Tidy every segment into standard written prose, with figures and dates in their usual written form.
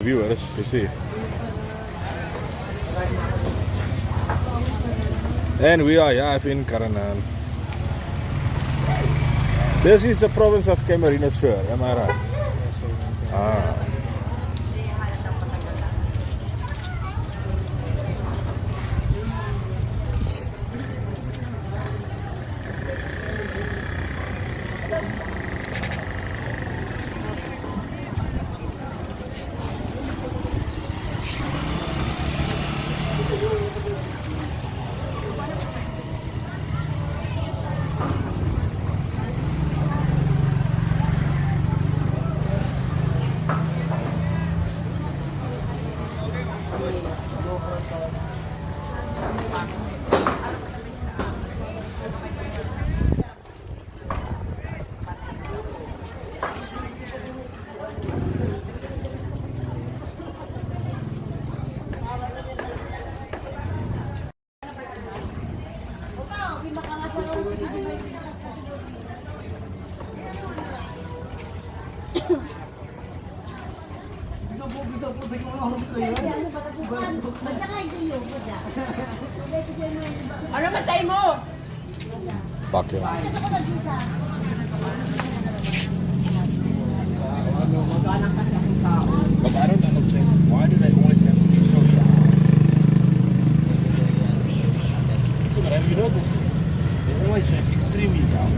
viewers to see. And we are live in Karan. This is the province of Camarines Sur, am I right? Ah. Ano masay mo? Bakit? But I don't understand, why do they always have to be so shy? So, but have you noticed? They always have extremely young.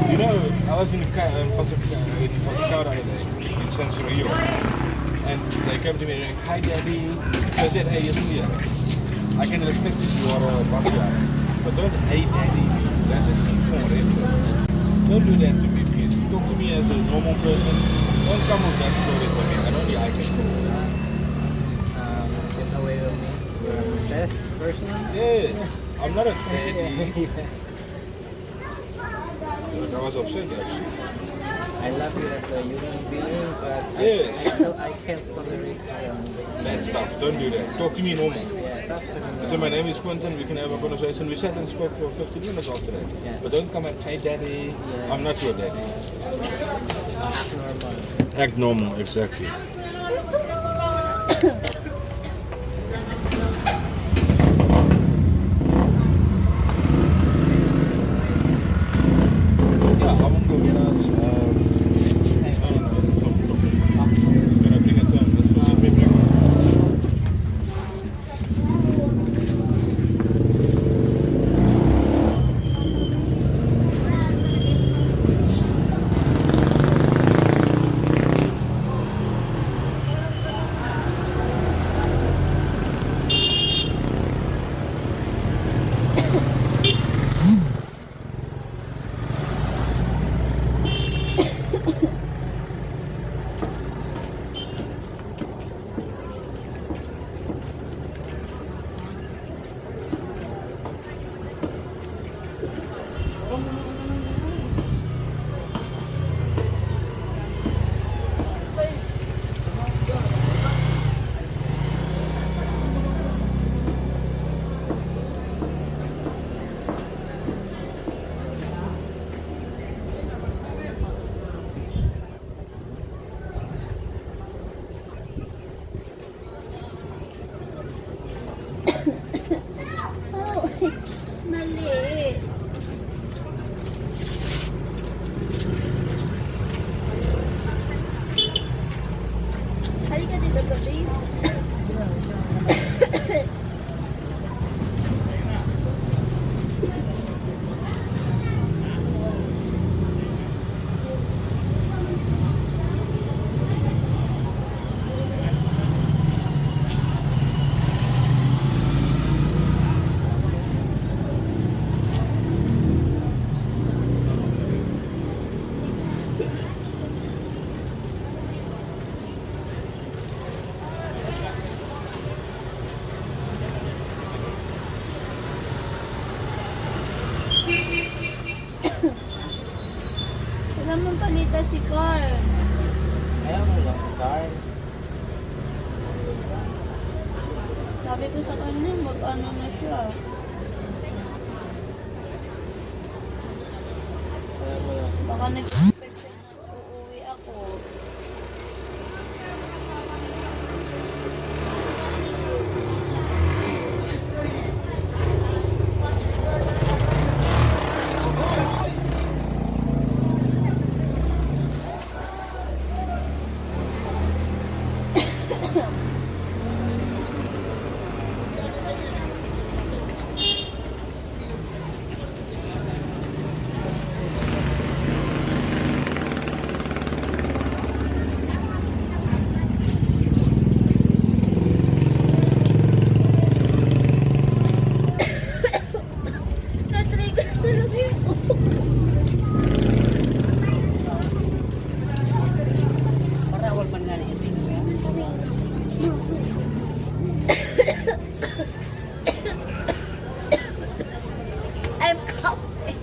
You know, I was in Pasacao in Central Rio, and they came to me and hi daddy. I said, hey, yes, yeah. I can respect that you are a backyard, but don't hey daddy me. That is for reference. Don't do that to me, please. Talk to me as a normal person. Don't come with that story to me. I don't need I can go. Get away with me. You're a possessed person? Yes, I'm not a daddy. But I was upset actually. I love you as a human being, but Yes. I can't tolerate That stuff, don't do that. Talk to me normal. yeah, talk to me. So my name is Quentin, we can have a conversation. We sat and spoke for 15 minutes after that. Yeah. But don't come and hey daddy, Yeah. I'm not your daddy. Act normal. Act normal, exactly. Yeah, I won't go get us. Gonna bring it down. This was a big one. Mali. Halika dito, baby. Wala mong palita si Carl. Ayaw mo lang si Carl. Sabi ko sa kanya, mag-ano na siya. Baka nag-expect siya na uuwi ako. Na-trigger talaga yun. Para wal man nga na isip niya. I'm coughing.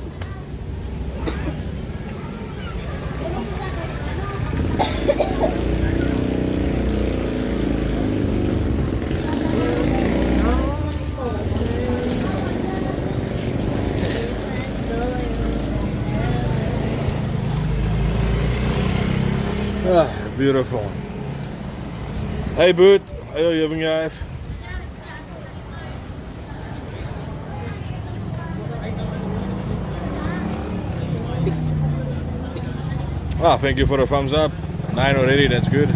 Ah, beautiful. Hey, bud. Hey, you having your life? Ah, thank you for the thumbs up. 9 already, that's good.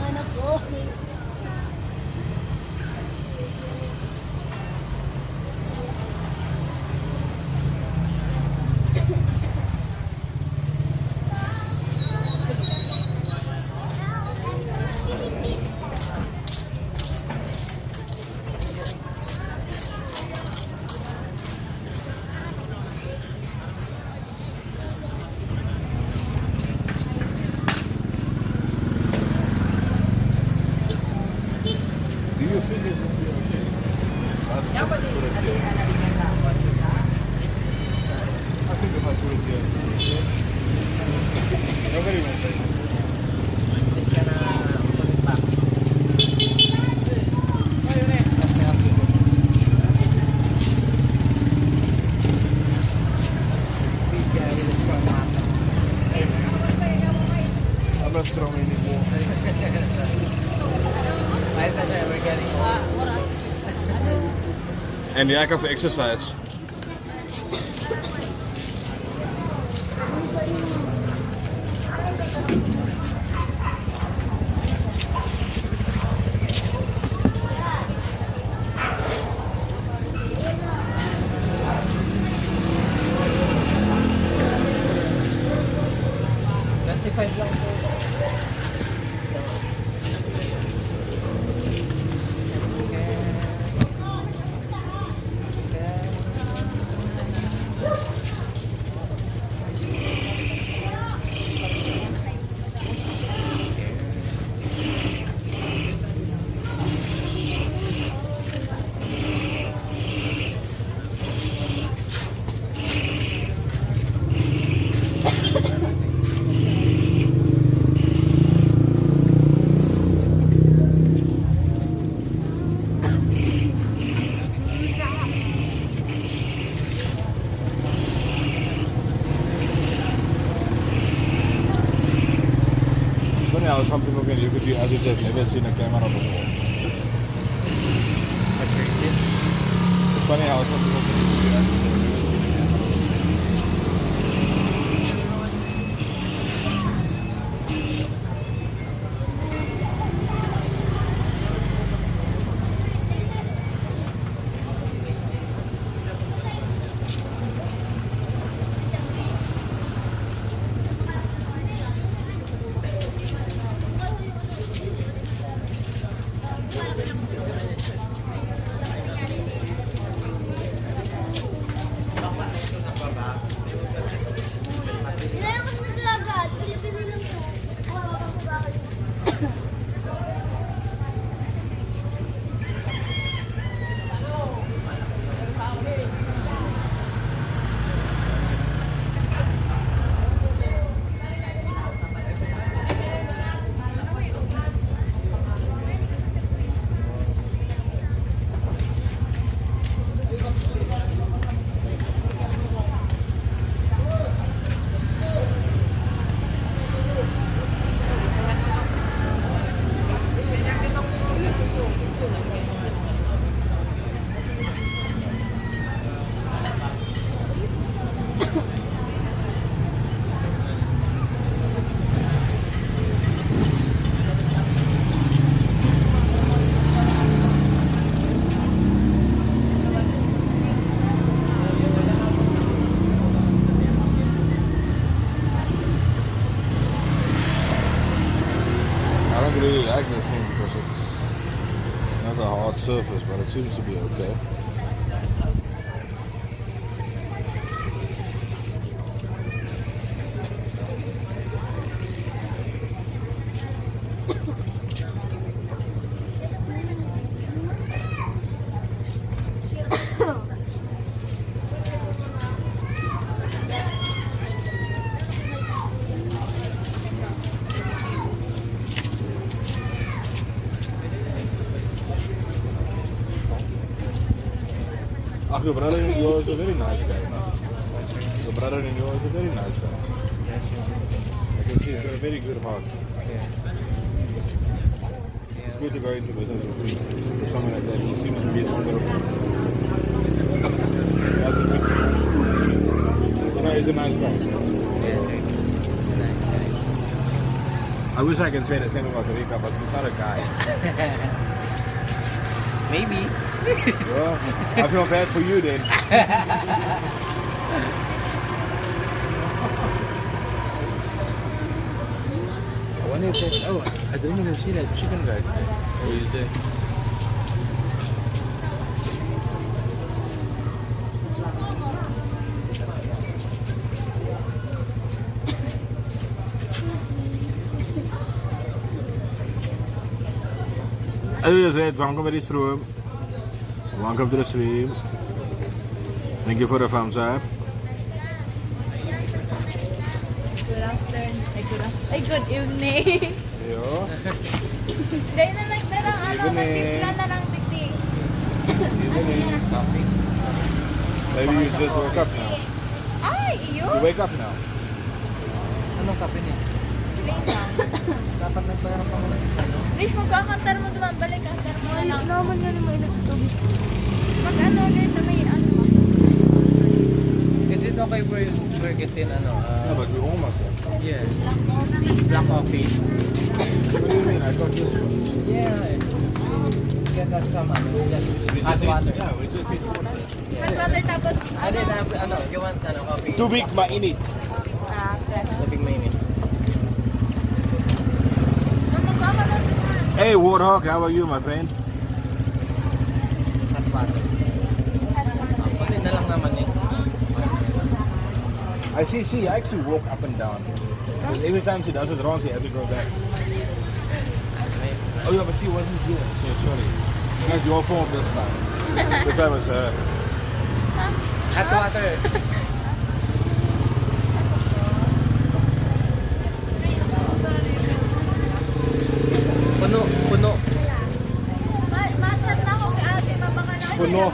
Anak ko. Do you think it will be okay? That's I think if I put it here. Nobody will say. Hindi ka na ulit pa. I'm not strong anymore. Kahit na siya, we're getting And the act of exercise. 45 lang po. Some people can, you could be as if never seen a camera before. It's funny how some people can be as if they've never seen a camera before. Ilan ako naglagat? Pilipino lang po. I don't really like this thing because it's not a hard surface, but it seems to be okay. Your brother in law is a very nice guy. No? Your brother in law is a very nice guy. I can see he's got a very good heart. It's good to go into business with someone like that. He seems to be under. You know, he's a nice guy. I wish I can say the same about Rika, but she's not a guy. Maybe. Well, I feel bad for you then. I wonder if there's... Oh, I didn't even see that chicken guy today. Oh, he's there. As I said, welcome to this room. Welcome to the stream. Thank you for the thumbs up. Good afternoon. Ay, good evening. Yo. Dahil na nagdarang nagtimpla na ng tiktik. Maybe you just woke up now. Ay, iyo. You wake up now. Anong kape niya? Plain lang. Dapat nagbayar pa mo ng ano? Please, magkakantar mo naman. Balik, kantar mo na lang. Naman yan yung mainit ito. Mag-ano ulit na may ano. Is it okay for getting ano? No, but you almost said. Yeah. Black coffee. What do you mean? I thought this was... Yeah. Get that some ano. Just hot water. Yeah, we just need water. Mag-water tapos And then ano, you want ano coffee? Tubig mainit. Ah, okay. Tubig mainit. Hey Warthog, how are you, my friend? Hot water. Pwede na lang naman eh. I see, she actually walk up and down. But every time she does it wrong, she has to go back. Oh yeah, but she wasn't here, so sorry. It's not your fault this time. This time was her. Hot water. Puno. Machat na ako kay ate, mabaka na ako. Puno.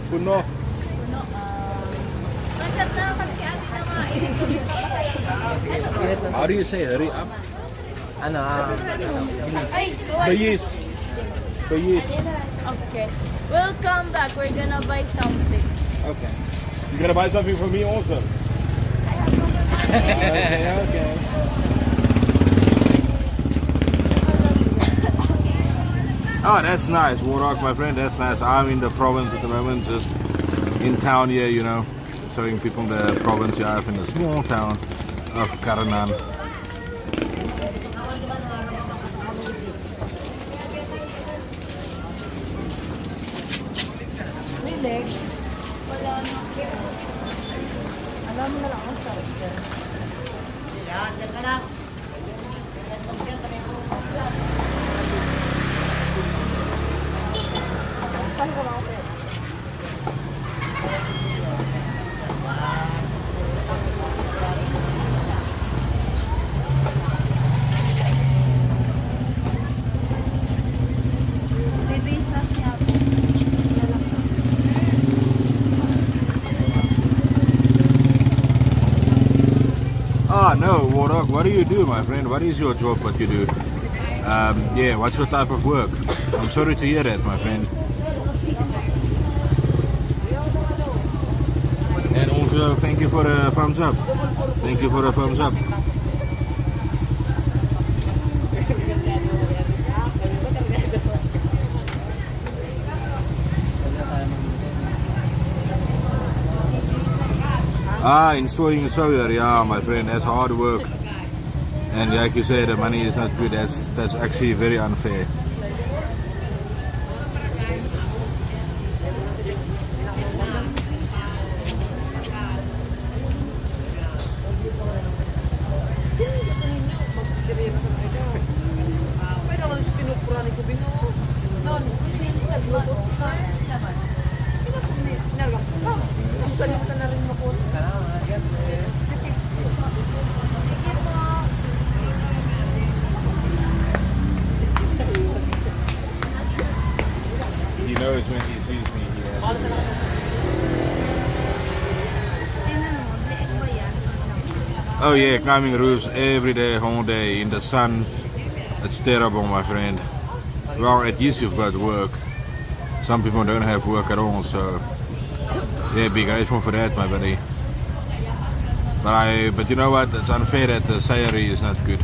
Puno. Machat na ako kay ate na nga. How do you say hurry up? Ano, Ay, Bayis. Bayis. okay. We'll come back. We're gonna buy something. Okay. You gonna buy something for me also? Okay. Oh, that's nice, Warrock, my friend. That's nice. I'm in the province at the moment, just in town here, you know, showing people the province you have in the small town of Karan. Relax. Wala na. Alam mo na lang ang sarap dyan. Yan, dyan ka lang. Ah, no, Warrock, what do you do, my friend? What is your job, what you do? Yeah, what's your type of work? I'm sorry to hear that, my friend. And also, thank you for the thumbs up. Thank you for the thumbs up. Ah, installing a solar, yeah, my friend, that's hard work. And like you said, the money is not good. That's actually very unfair. He knows when he sees me, he has to do it. Oh yeah, climbing roofs every day, whole day, in the sun. It's terrible, my friend. Well, at least you've got work. Some people don't have work at all, so yeah, be grateful for that, my buddy. But you know what? It's unfair that the salary is not good.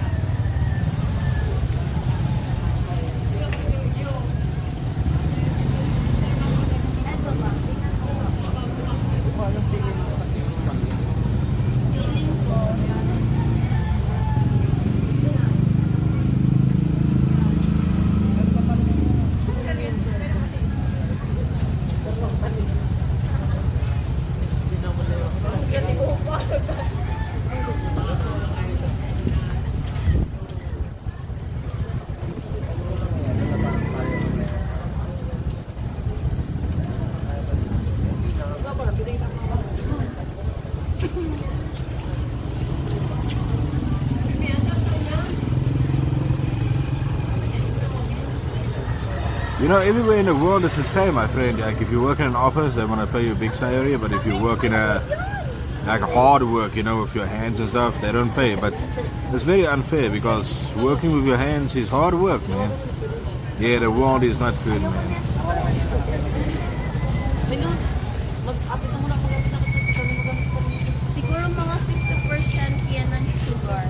You know, everywhere in the world it's the same, my friend. Like if you work in an office, they want to pay you a big salary, but if you work in a hard work, you know, with your hands and stuff, they don't pay. But it's very unfair because working with your hands is hard work, man. Yeah, the world is not good, man. Siguro mga 50% yan ng sugar.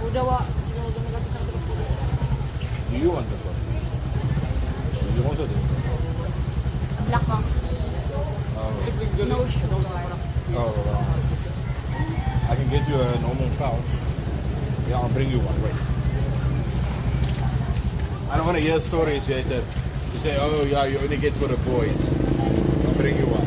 Do you want the phone? Do you also do? Black coffee. No sugar. Oh, I can get you a normal pouch. Yeah, I'll bring you one. Wait. I don't want to hear stories later. You say, oh yeah, you only get for the boys. I'll bring you one.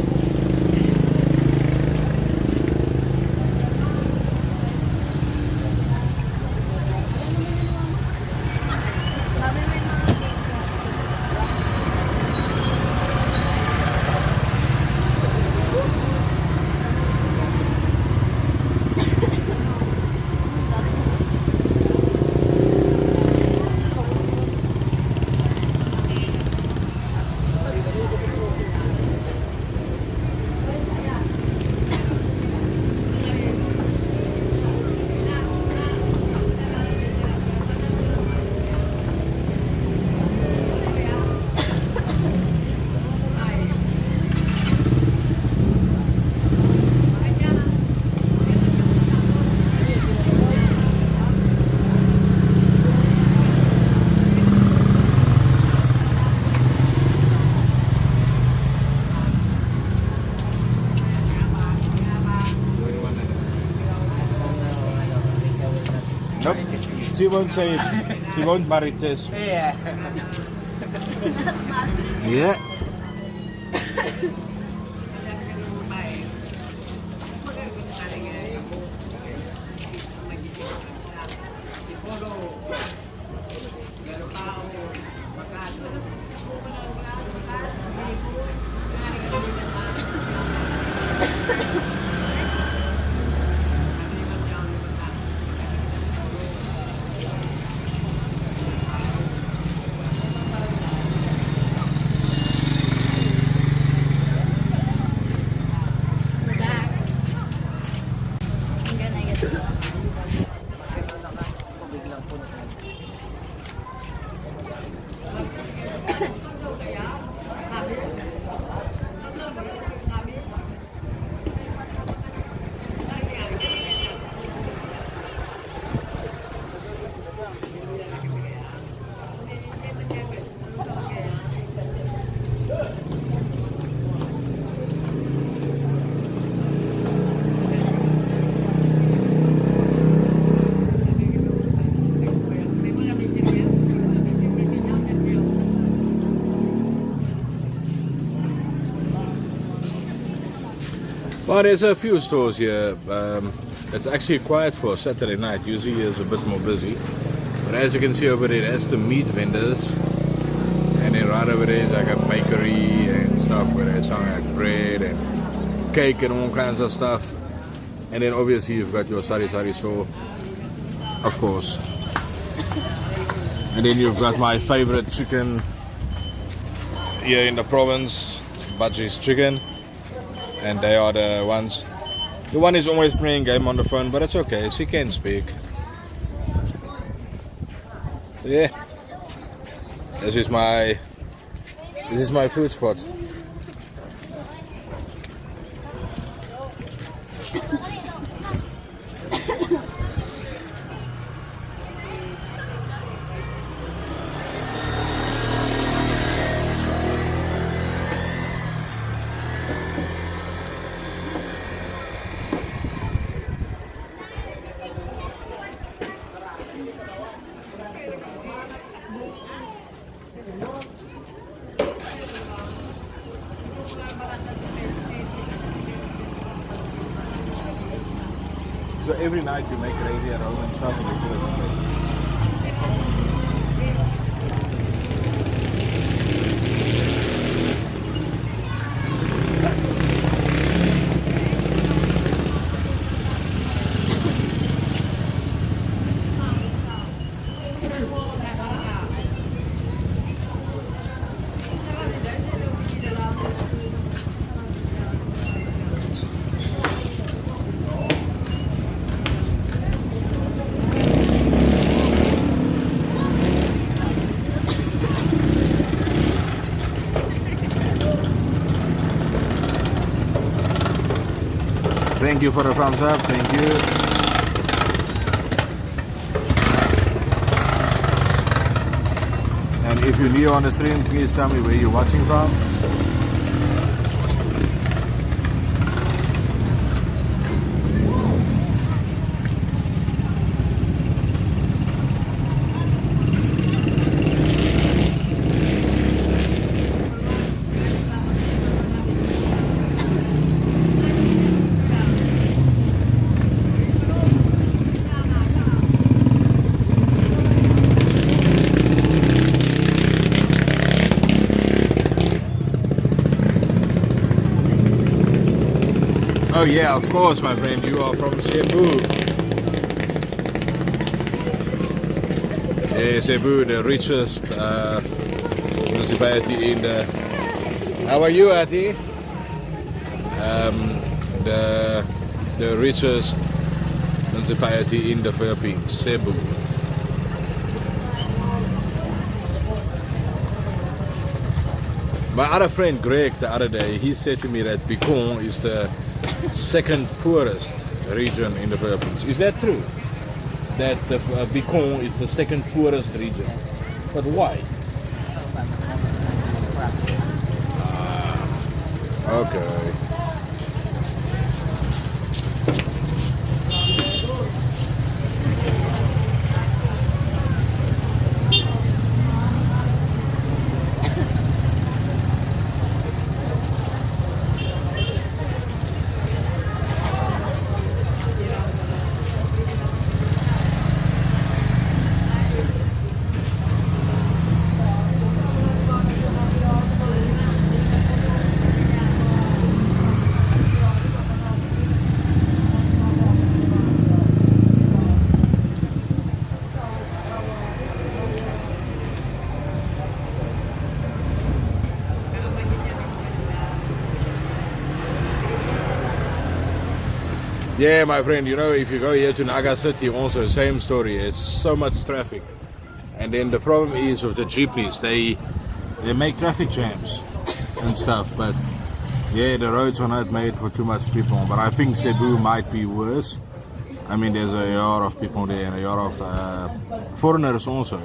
Nope. She won't say it. She won't marites. Yeah. Yeah. Well, there's a few stores here. It's actually quiet for Saturday night. Usually it's a bit more busy. But as you can see over there, there's the meat vendors. And then right over there is like a bakery and stuff where they sell like bread and cake and all kinds of stuff. And then obviously you've got your sari sari store, of course. And then you've got my favorite chicken here in the province, Budgie's Chicken. And they are the ones. The one is always playing game on the phone, but it's okay. She can speak. So yeah, this is my food spot. So every night you make gravy at home and stuff and you put it on there. Thank you for the thumbs up, thank you. And if you're new on the stream, please tell me where you're watching from. Oh yeah, of course, my friend. You are from Cebu. Yeah, Cebu, the richest municipality in the. How are you, Ati? The richest municipality in the Philippines, Cebu. My other friend Greg the other day, he said to me that Bicol is the second poorest region in the Philippines. Is that true? That the Bicol is the second poorest region? But why? Okay. Yeah, my friend, you know, if you go here to Naga City, also same story. It's so much traffic, and then the problem is with the jeepneys, they make traffic jams and stuff. But yeah, the roads are not made for too much people. But I think Cebu might be worse. I mean, there's a lot of people there and a lot of foreigners also.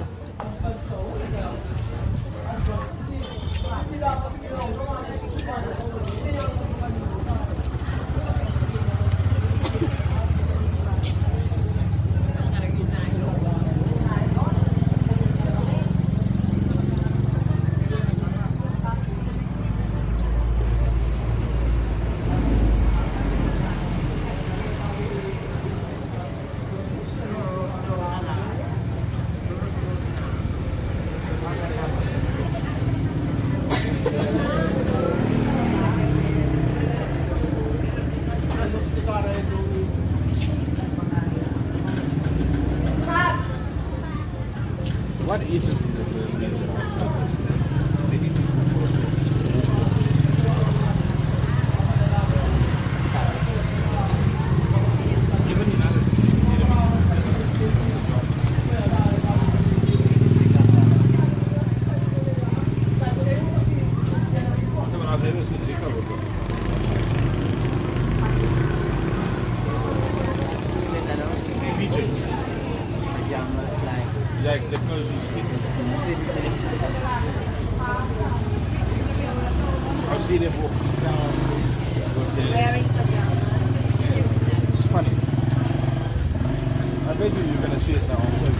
What is it that the region of maybe even in other I've never seen it cover before. Regions. Like the clothes you speak. I see them walking down with the, Wearing pajamas. it's funny. I bet you you're gonna see it now on TV.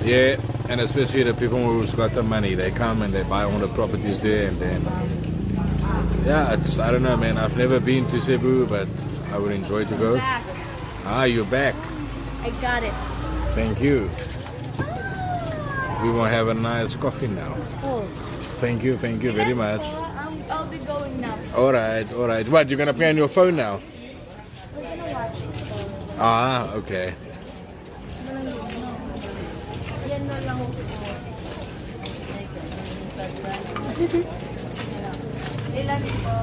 Yeah, and especially the people who's got the money, they come and they buy all the properties there, and then yeah, it's, I don't know, man. I've never been to Cebu, but I would enjoy to go. Back. Ah, you're back. I got it. Thank you. We will have a nice coffee now. Oh. Thank you very much. I'll be going now. All right. What, you're gonna play on your phone now? We're gonna watch it. Ah, okay. Yan na lang. Ilan po?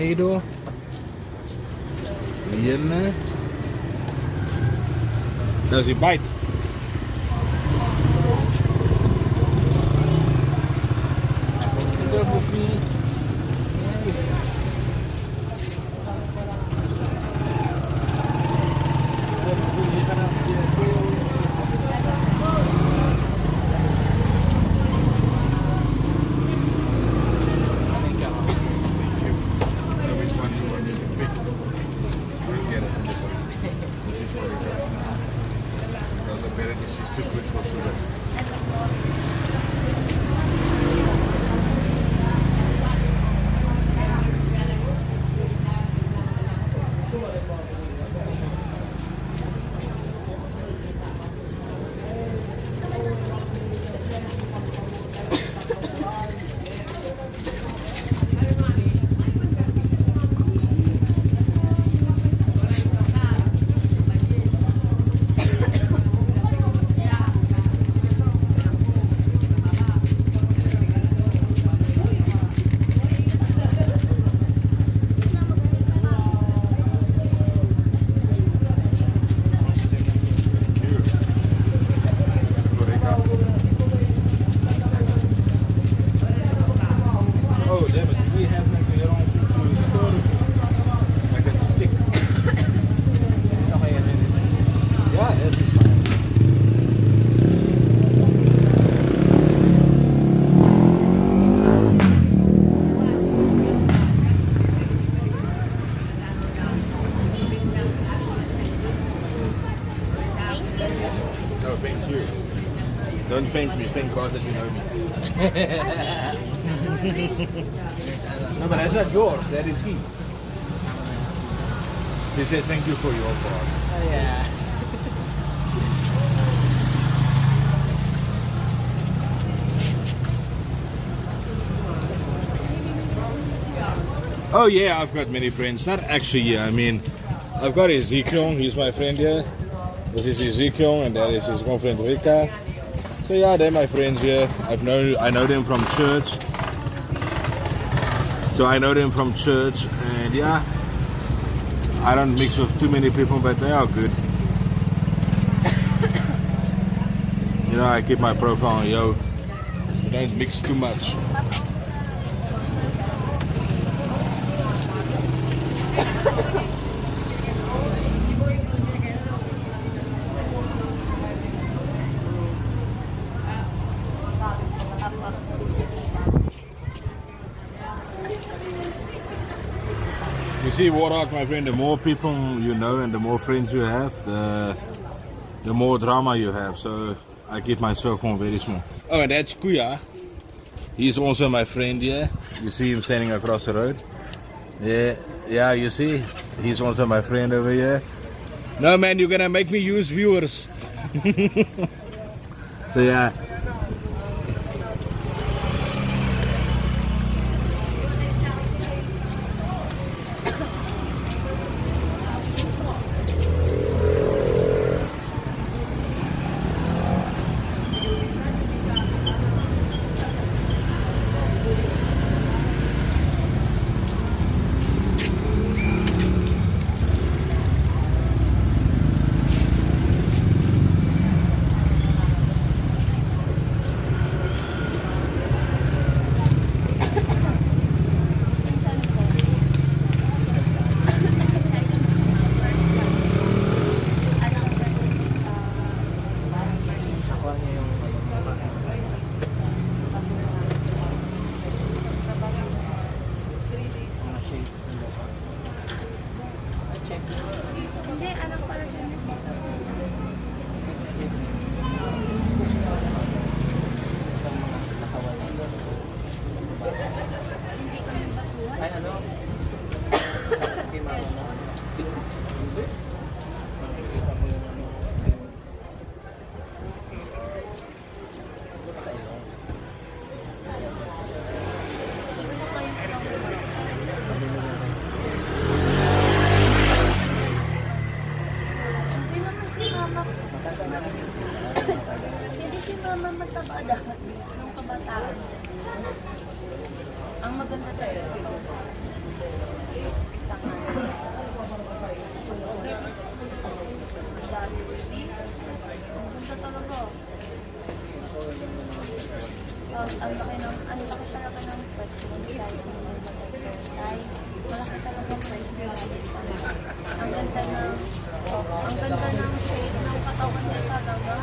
Edo. Vienna. Does he bite? Don't thank me, thank God that you know me. No, but that's not yours, that is his. She said thank you for your part. Oh, yeah. Oh yeah, I've got many friends. Not actually, yeah, I mean, I've got Ezekiel, he's my friend here. This is Ezekiel and that is his girlfriend Rika. So yeah, they're my friends here. I know them from church. So I know them from church and yeah, I don't mix with too many people, but they are good. You know, I keep my profile, yo, you don't mix too much. You see, Warhawk, my friend, the more people you know and the more friends you have, the more drama you have. So I keep my circle very small. Oh, and that's Kuya. He's also my friend here. You see him standing across the road. Yeah, you see, he's also my friend over here. No, man, you're gonna make me use viewers. So yeah. Hindi si mama mataba dapat nung kabataan. Ang maganda talaga. ganda talaga. Ang laki talaga ng pwede mo mag-exercise. Malaki talaga pwede ang ganda ng shape ng katawan niya talaga.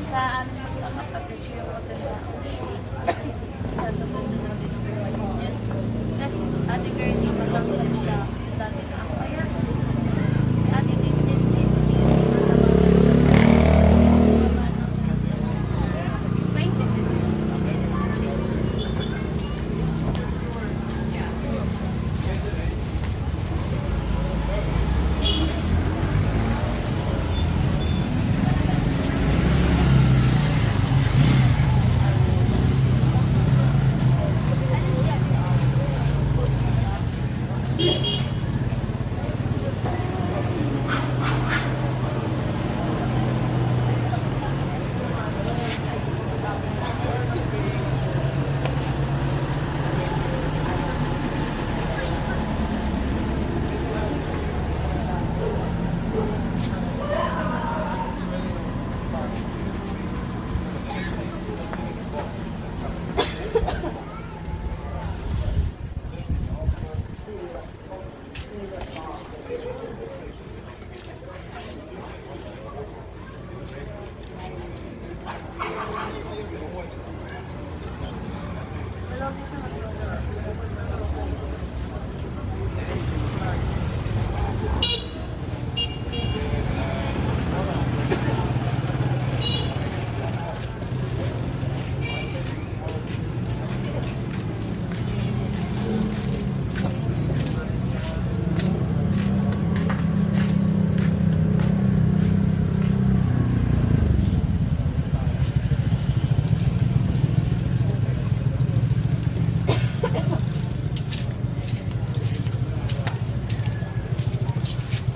Sa amin magpapapicture yung maganda ang shape. Kasi ganda na din ang buhay niya. Kasi ate girlie, matanggal siya. Dati na ako. Kaya si ate din.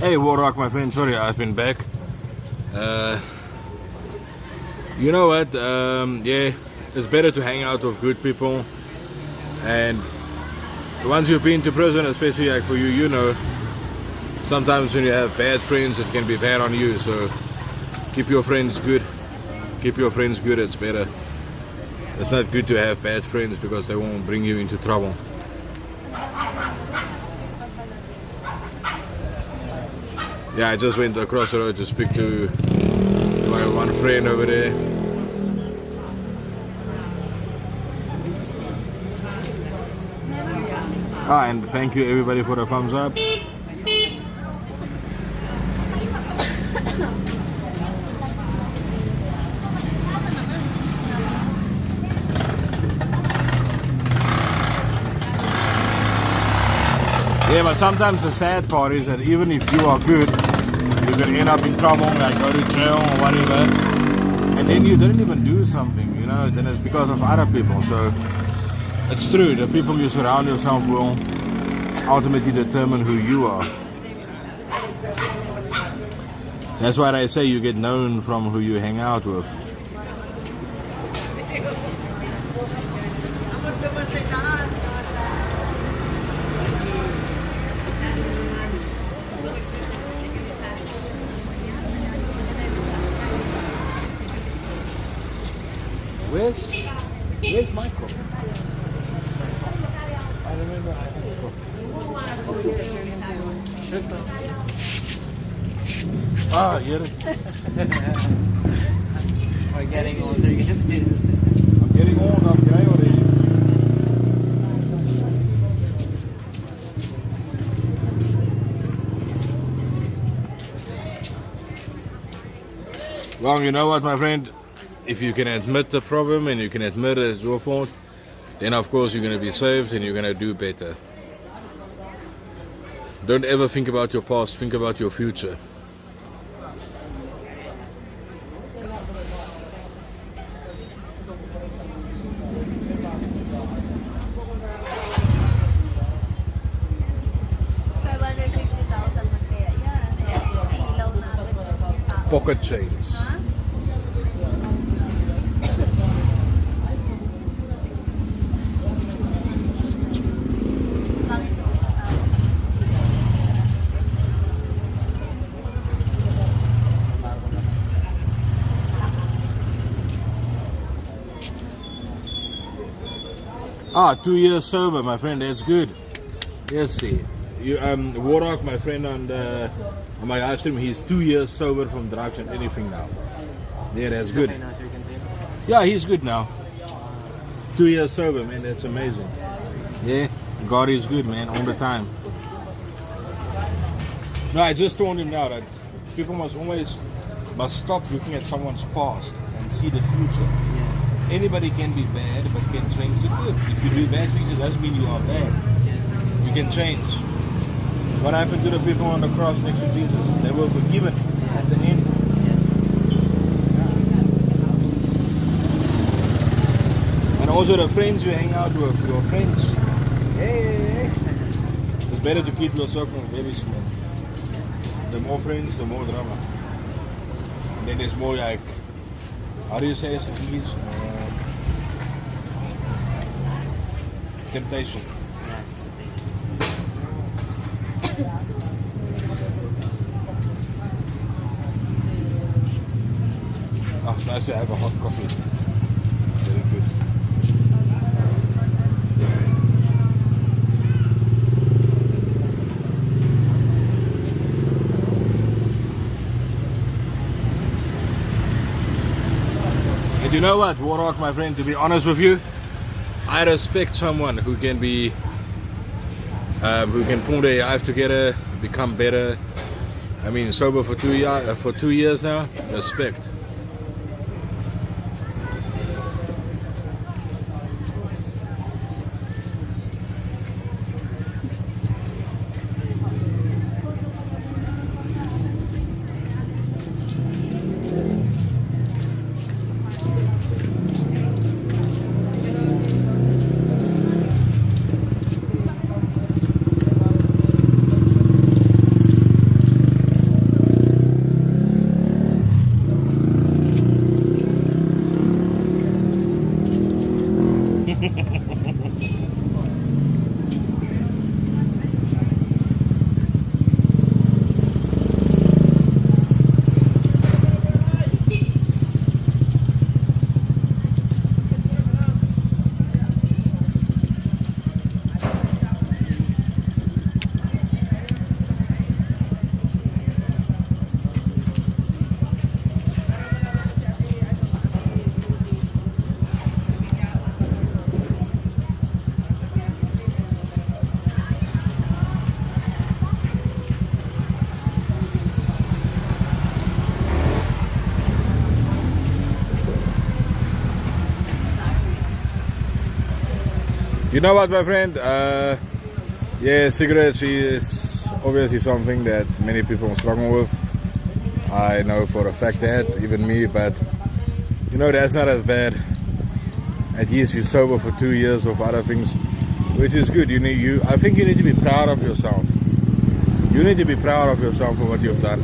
Hey Warrock, my friend, sorry I've been back. You know what, yeah, it's better to hang out with good people, and once you've been to prison, especially like for you, you know, sometimes when you have bad friends it can be bad on you, so keep your friends good, it's better. It's not good to have bad friends because they won't bring you into trouble. Yeah, I just went across the road to speak to my one friend over there. And thank you everybody for the thumbs up. Yeah, but sometimes the sad part is that even if you are good, you can end up in trouble, like go to jail or whatever, and then you didn't even do something, you know, then it's because of other people. So it's true, the people you surround yourself will ultimately determine who you are. That's why they say you get known from who you hang out with. Where's Michael? I remember Ah, you're We're getting older. I'm getting old, I'm grey already. Well, you know what, my friend? If you can admit the problem and you can admit it's your fault, then of course you're going to be saved and you're going to do better. Don't ever think about your past, think about your future. Pocket chains. Ah, 2 years sober, my friend. That's good. Yes, see. You Warrock, my friend on my live stream, he's 2 years sober from drugs and anything now. Yeah, that's good. Okay now, so you can take it. Yeah, he's good now. 2 years sober, man. That's amazing. Yeah, God is good, man, all the time. No, I just told him now that people must stop looking at someone's past and see the future. Yeah. Anybody can be bad, but can change to good. If you do bad things, it doesn't mean you are bad. Yes. You can change. What happened to the people on the cross next to Jesus? They were forgiven at the end. And also the friends you hang out with, your friends. Hey. It's better to keep your circle very small. The more friends, the more drama. And then there's more like, how do you say this in English? Temptation. Oh, nice to have a hot coffee. Very good. And you know what, Warrock, my friend, to be honest with you, I respect someone who can be, who can pull their life together, become better. I mean, sober for 2 years now. Respect. You know what, my friend? Yeah, cigarettes is obviously something that many people struggle with. I know for a fact that, even me, but you know, that's not as bad. At least you're sober for 2 years of other things, which is good. I think you need to be proud of yourself. You need to be proud of yourself for what you've done.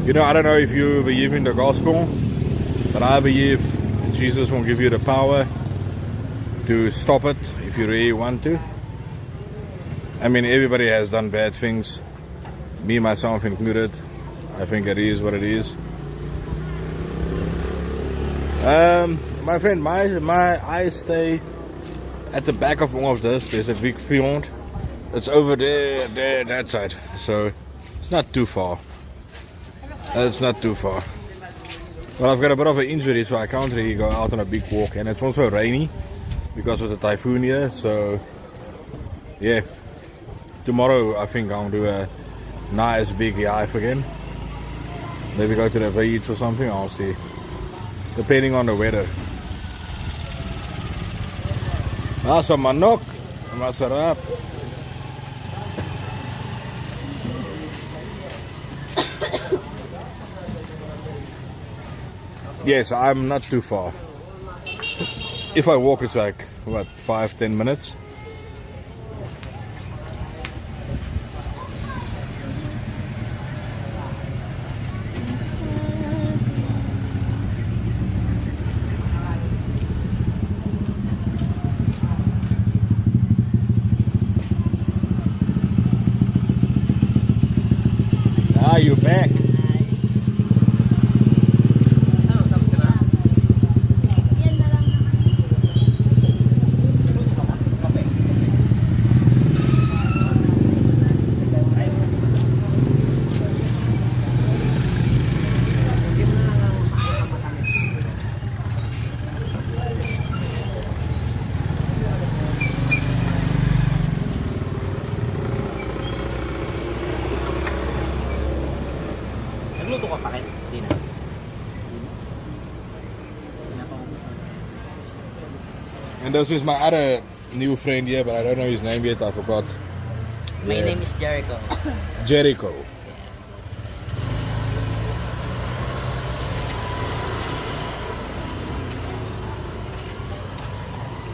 You know, I don't know if you believe in the gospel, but I believe Jesus will give you the power to stop it if you really want to. I mean, everybody has done bad things, me, myself included. I think it is what it is. My friend, I stay at the back of all of this. There's a big field. It's over there, that side. So it's not too far. It's not too far. Well, I've got a bit of an injury, so I can't really go out on a big walk. And it's also rainy because of the typhoon here. So, yeah. Tomorrow, I think I'll do a nice big dive again. Maybe go to the beach or something. I'll see. Depending on the weather. Nasa manok. Masarap. Yes, I'm not too far. If I walk, it's like, what, 5-10 minutes? Ah, you back? Ano, tapos ka na? Yan na lang naman. Kape. Nagluto ka pa rin? Hindi na. And this is my other new friend here, but I don't know his name yet. I forgot. My Yeah. name is Jericho. Jericho.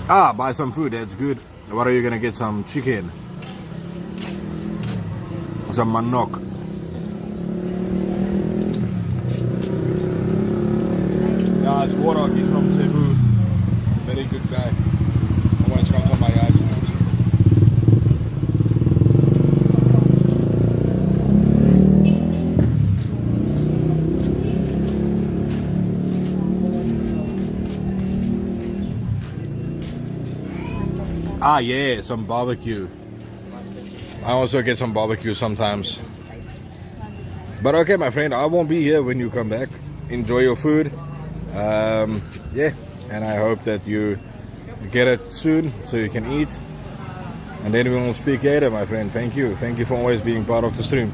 Ah, buy some food. That's good. What are you gonna get? Some chicken. Some manok. Yeah, it's Warlock. He's from Cebu. Very good guy. Always comes on my eyes. Ah, yeah, some barbecue. I also get some barbecue sometimes. But okay, my friend, I won't be here when you come back. Enjoy your food. Yeah, and I hope that you get it soon so you can eat. And then we will speak later, my friend. Thank you. Thank you for always being part of the stream.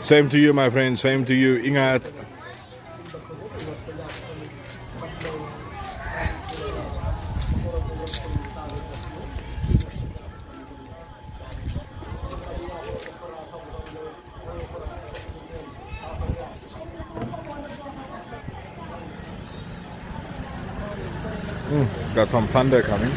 Same to you, my friend. Same to you. Ingat. Got some thunder coming.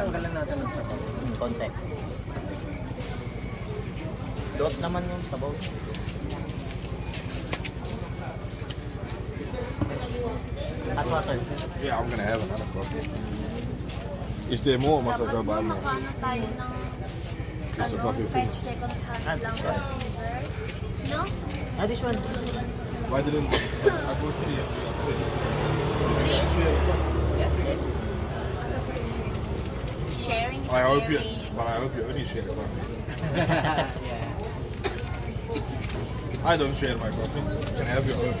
Tatanggalan natin ng sabaw. Konti. Dot naman yung sabaw. Hot water. Yeah, I'm gonna have another coffee. Is there more? Must I go buy more? Makano tayo ng coffee kahit second hand lang sa freezer. No? Ah, this one. Why didn't I go 3? Yes, yes. Sharing is I hope you, caring. but I hope you only share coffee. Yeah. I don't share my coffee. You can have your own.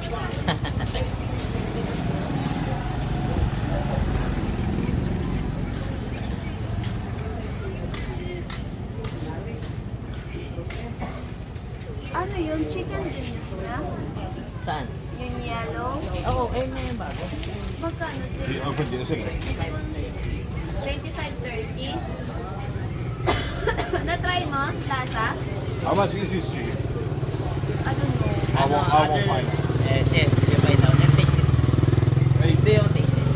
Ano yun? Chicken din yun na? Saan? Yung yellow? Oo, ayun na yung bago. Magkano He din? opened yesterday. 25-30? Na-try mo? Lasa? How much is this chicken? I don't know. I won't find out. Yes, yes. You find out. And taste it. Hey, Do you taste it?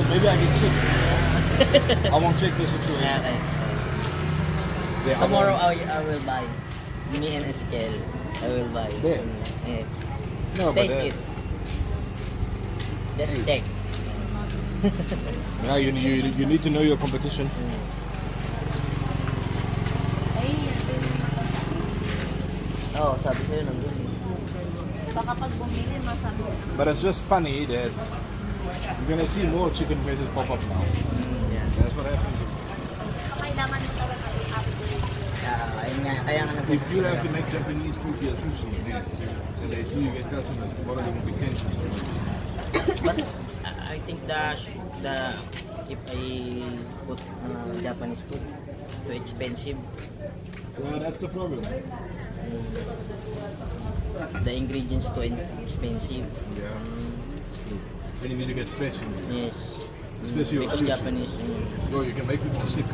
maybe I can check. I won't check the situation. Okay. Yeah, Tomorrow I will buy. Me and Eskel. I will buy. There? Yes. No, but Taste it. Just check. yeah, you need to know your competition. Ay, ito yung Oo, sabi sa'yo nandun. baka pag bumili, masabi ko. But it's just funny that you're gonna see more chicken places pop up now. Yeah. That's what happens. Kailangan mo talaga i-upgrade. Ayun nga, kaya nga If you have to make Japanese food here sushi, and they see you get customers, tomorrow they will be tension. But I think the if I put Japanese food, too expensive. Well, that's the problem. The ingredients too expensive. Yeah. Then you need to get fresh. Yes. Especially Because sushi. Japanese. No, you can make people sick.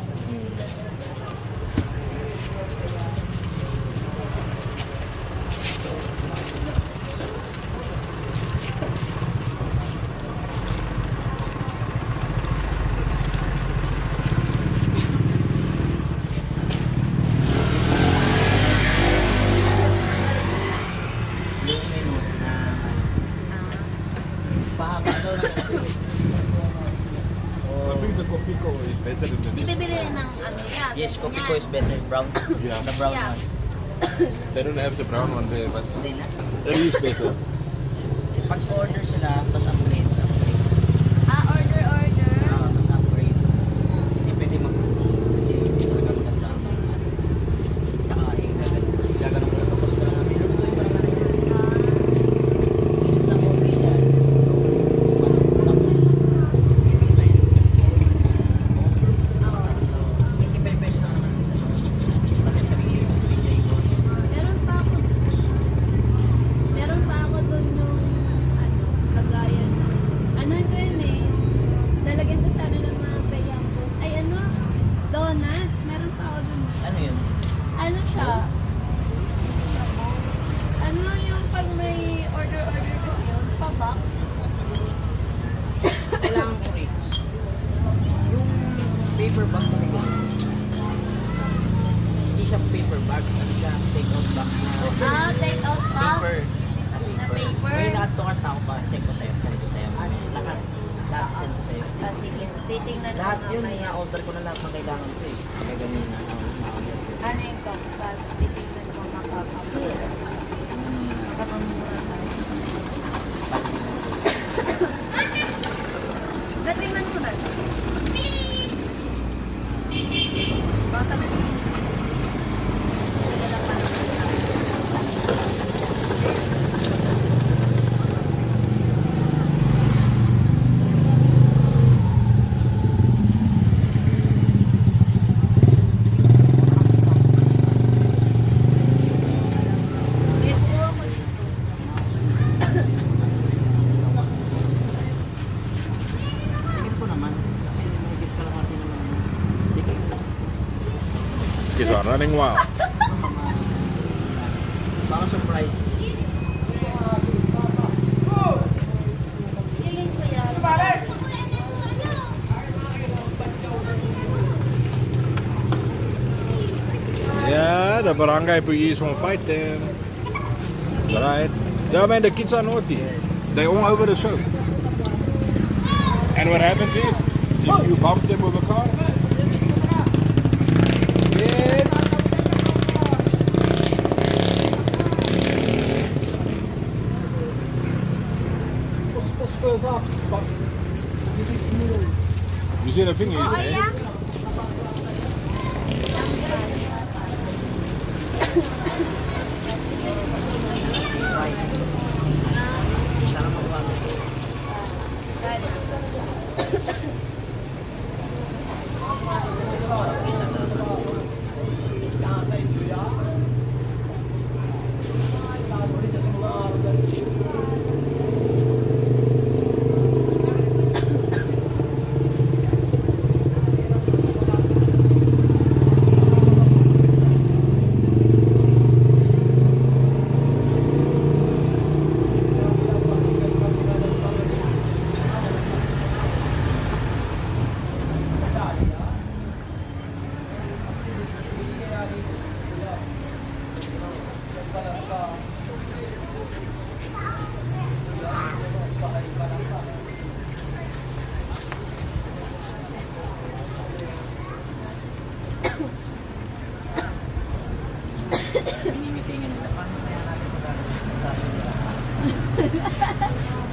Yung menu na pahaba daw ng I think the Kopiko is better than Di the. bibili ng ano yan. Yes, ganyan. coffee ko is better. Brown. Yeah. The brown Yeah. one. They don't have the brown one there, but Hindi na. it is better. Pag order sila, tapos upgrade. Order. Tapos upgrade. Hindi pwede kasi hindi talaga maganda ang tsaka gaganong ko na tapos wala nga menu. Init lang coffee yan. Tapos bibili na yun. 85 pesos na naman isa. Kasi sarili yung bigay ko. Meron pa ako doon yung lagayan. Ano ito yun eh, yung lalagyan ko sana ng mga preyampos. Ay donut. Meron pa ako doon. Ano yun? Ano siya? Ano yung pag may order kasi yun, pa-box. Kailangan ko rin. Yung paper bag na rin. Hindi siya paper bag. Hindi siya take out box na Take out box. paper. Na paper. May lahat to ka tao pa. Check ko sa'yo. Send ko sa'yo. Lahat. Lahat send ko sa'yo. Sige, titingnan ko Lahat yun. mamaya. Na-order ko na lahat ng kailangan ko eh. Kaya ganun na. Ano yung compass? Titingnan ko makakapit. Makapamura tayo. Natingnan ko na. Baka sabi ko. Nadala pa naman. Ito ako dito. Tingin ko naman. Kasi nagigit ka lang natin naman. Sige. Kids are running wild. Baka surprise. Feeling ko yan. the barangay police won't fight them. Right? Yeah, man, the kids are naughty. They're all over the show. And what happens if you bump them with a car? Yes. You see the thing is, Oh, yeah?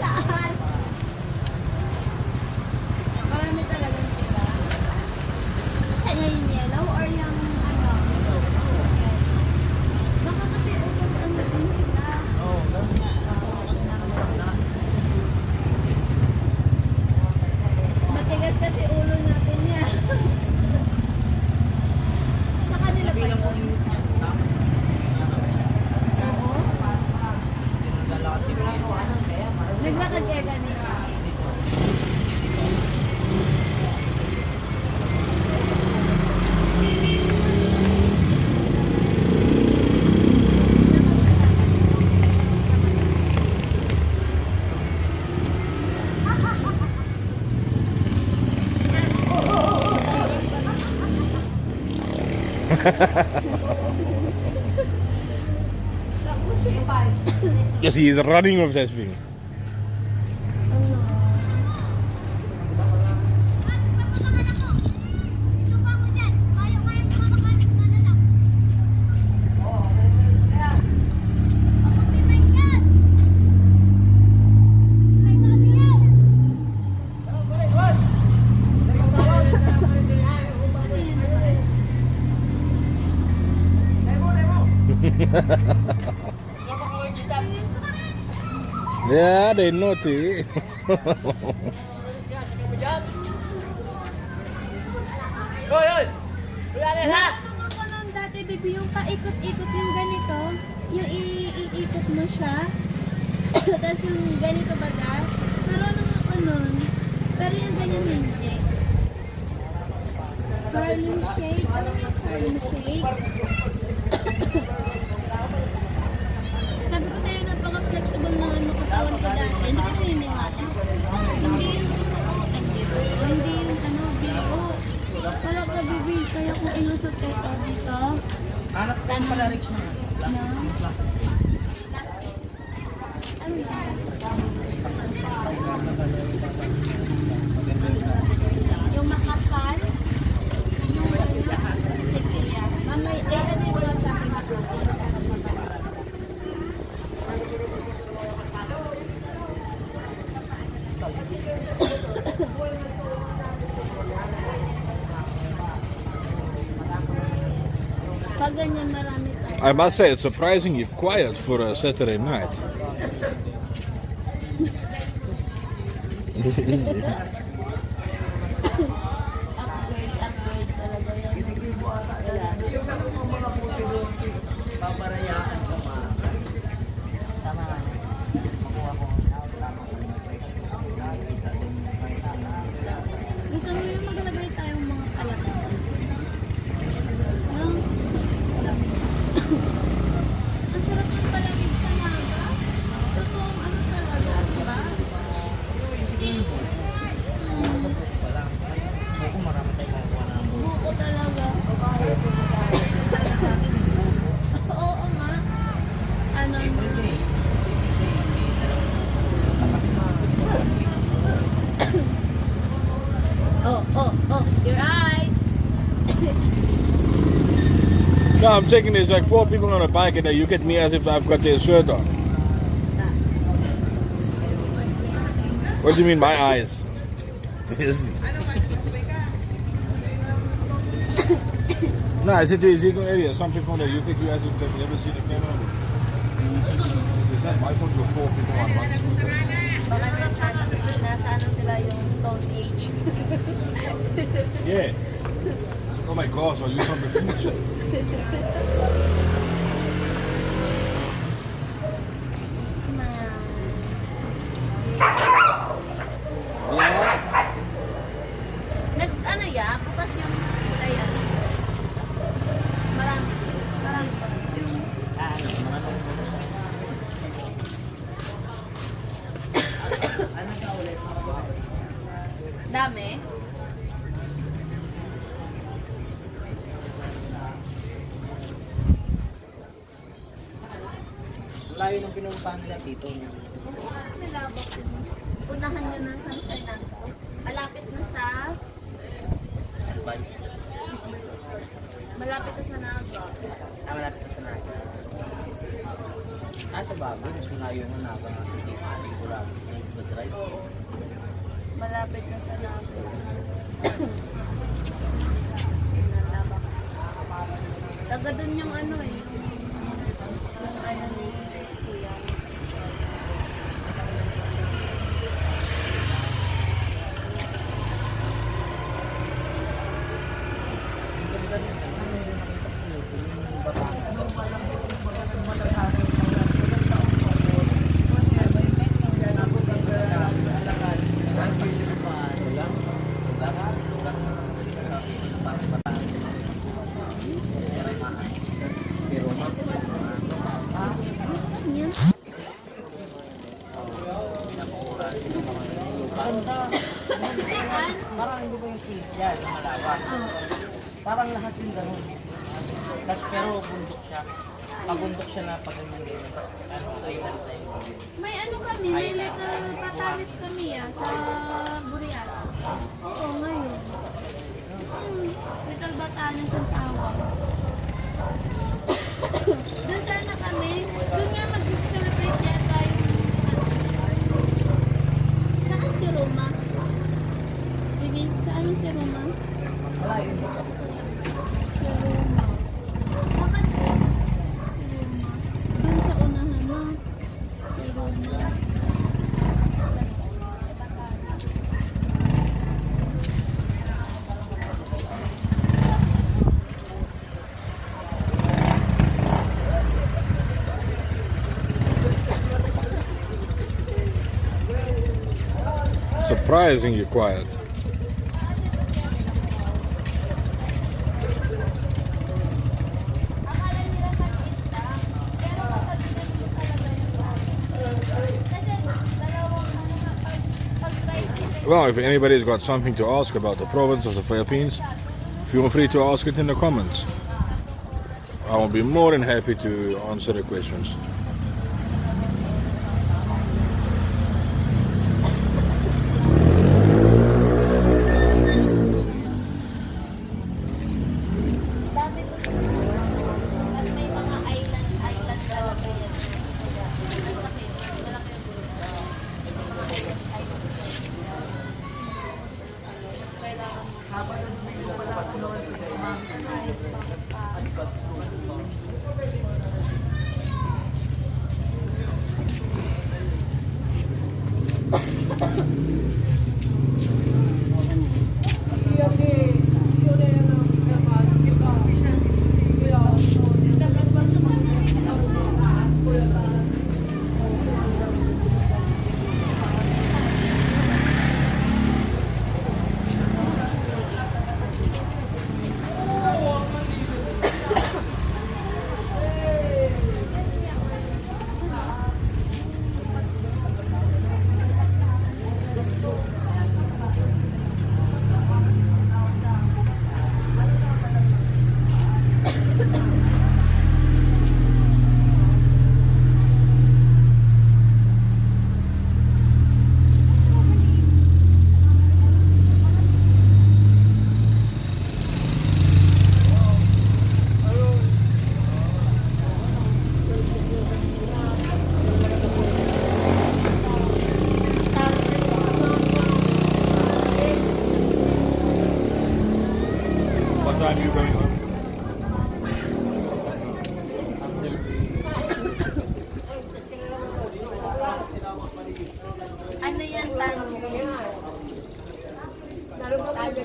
Saan? Marami talagang sila. Kaya yung yellow or yung ano? Baka kasi ubos ano din sila. Matigas kasi ulo natin yan. Sa kanila pa yun? Oo. Naglakad kaya ganito. yes, he is running with that thing. Yeah, they naughty. Nakakama ko nun dati, baby, yung paikot-ikot yung ganito, yung iikot mo siya, tapos yung ganito baga, marunong ako nun, pero yung ganyan hindi. Harlem Shake, alam mo yung Harlem Shake? Sabi ko sa'yo, napaka-flexible na ano katawan ko dati, hindi ka naniniwala. Hindi yung hindi yung ano, biro. Wala ka, baby. Kaya kung ilusot kayo dito. Anak ko pala Rich na. No? Ano yan? Yung makapal. Yung sige yan. Mamay, ano yung wala sa akin ako. Pag ganyan marami tayo. I must say, it's surprisingly quiet for a Saturday night. Upgrade talaga yan. Paparayaan ko ma. Tama ka. Makuha ko. Gusto mo yung maglagay tayong mga kalakal? No? Ang sarap ng palamig sa naga. Totoong ano talaga, diba? Buko marami tayong makuha na. Buko talaga. No, I'm checking. There's like 4 people on a bike, and you get me as if I've got their shirt on. What do you mean, my eyes? No, I said to Ezekiel area. Some people that you think you guys have never seen a camera. Is that my phone for 4 people on one scooter? Baka nasa ano sila yung Stone Age. Yeah. Oh my gosh, are you from the future? Ano ya? Bukas yung kulay ano. Marami. Marami pa. Dami. Layo ng pinuntahan nila dito. Nilabak yun. Unahan nyo ng San Fernando. Malapit na sa... Malapit na sa Naga. Malapit na sa Naga. Nasa bago, mas malayo na Naga. Nasa drive. Malapit na sa Naga. Taga dun yung ano eh. Yung ano ni Kuya. Saan yan? Saan? Parang hindi ba yung street yan, na malawak? Parang lahat yung gano'n. Tapos pero bundok siya. Pabundok siya na pag ganyan. Tapos ano, island na yung gawin. May ano kami, may little patalis kami sa Burias. Oo, ngayon. Little Batanes ang tawag. Doon sana kami. Doon nga mag-celebrate yata yung saan si Roma? Bibi, saan si Roma? Wala yun. Si Roma. Bakit doon? Si Roma. Doon sa unahan na. Si Roma. Surprisingly quiet. Akala nila maliit lang. Pero kapag ginagawa talaga nila. Kasi dalawang ano nga, pag-try nila. Well, if anybody's got something to ask about the province of the Philippines, feel free to ask it in the comments. I will be more than happy to answer the questions. Dami ko siguro. Tapos may mga island talaga yan. Ano kasi, malaki yung grupo. May mga island. Kailangan time you're going home? Ano yan, tangerines? Tangerines.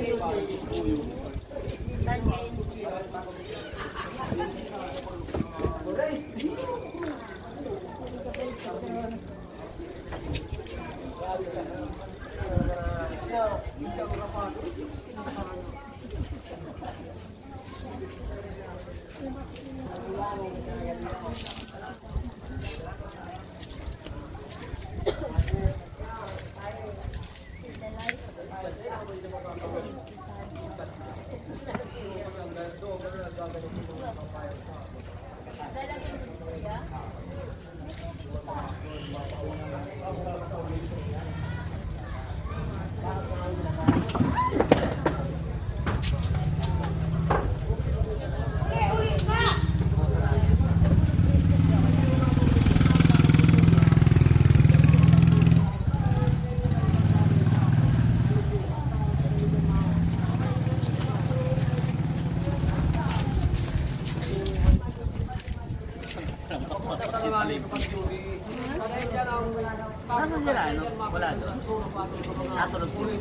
Nasaan sila? Ano? Wala doon. Natulog sila.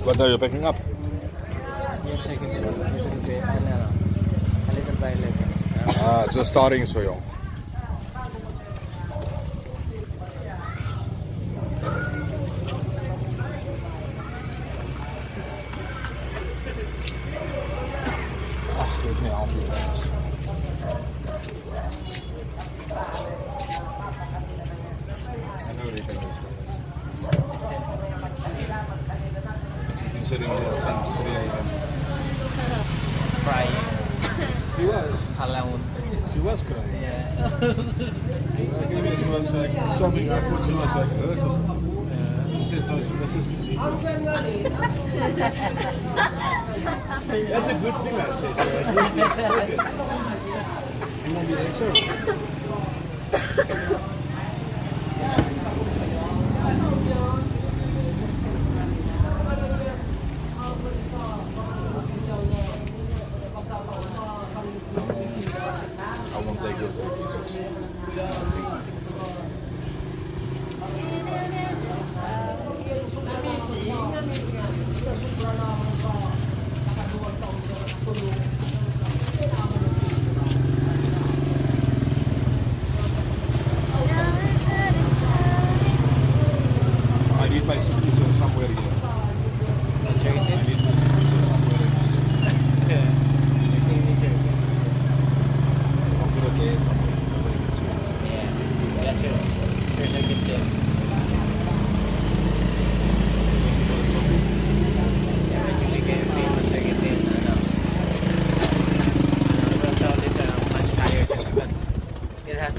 What are you picking up? Ah, it's a starting soyong. Geef me aan die fans. I know they can do sitting here since 3 a.m. Crying. She was. Alone. She was crying. Yeah. Maybe she was sobbing. I thought she was like hurt. She said no, she was just That's a good thing, I said. You won't be there, sir. I won't take your pieces.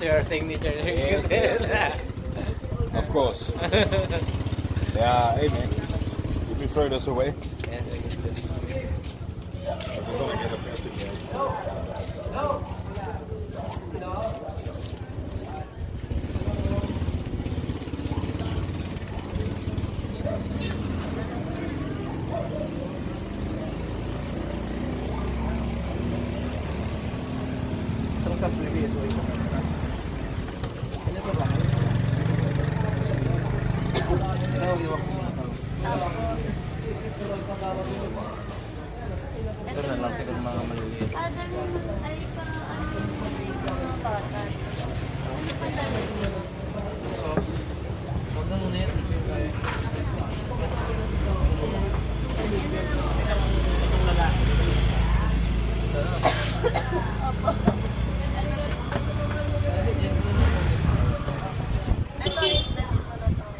your signature. Of course. Yeah, hey man. If you throw this away, Yes, I guess good. we're gonna get a message. Itong sa previous way. Ano ba ba? Ano iwan ko? Ito na lang siguro mga maliliit. Dalhin mo ay pa ano mga bata. Ano pa dalhin mo? Huwag na muna yan. Hindi ko yung kaya. Itong lalaki. Opo. Ito is that's wala tayo.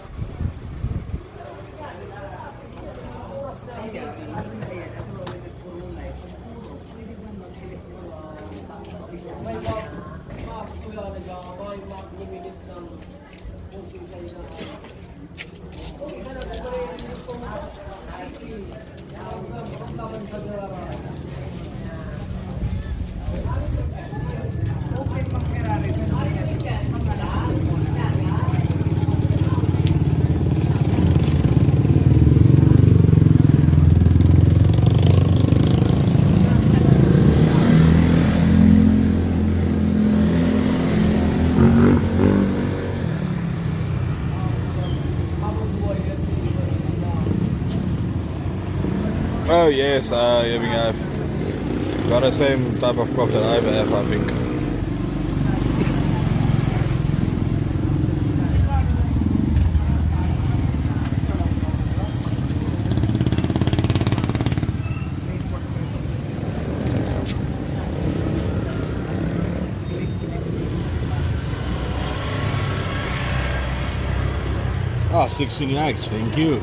Oh yes, here we go. Got the same type of crop that I have, I think. Ah, 16 eggs, thank you.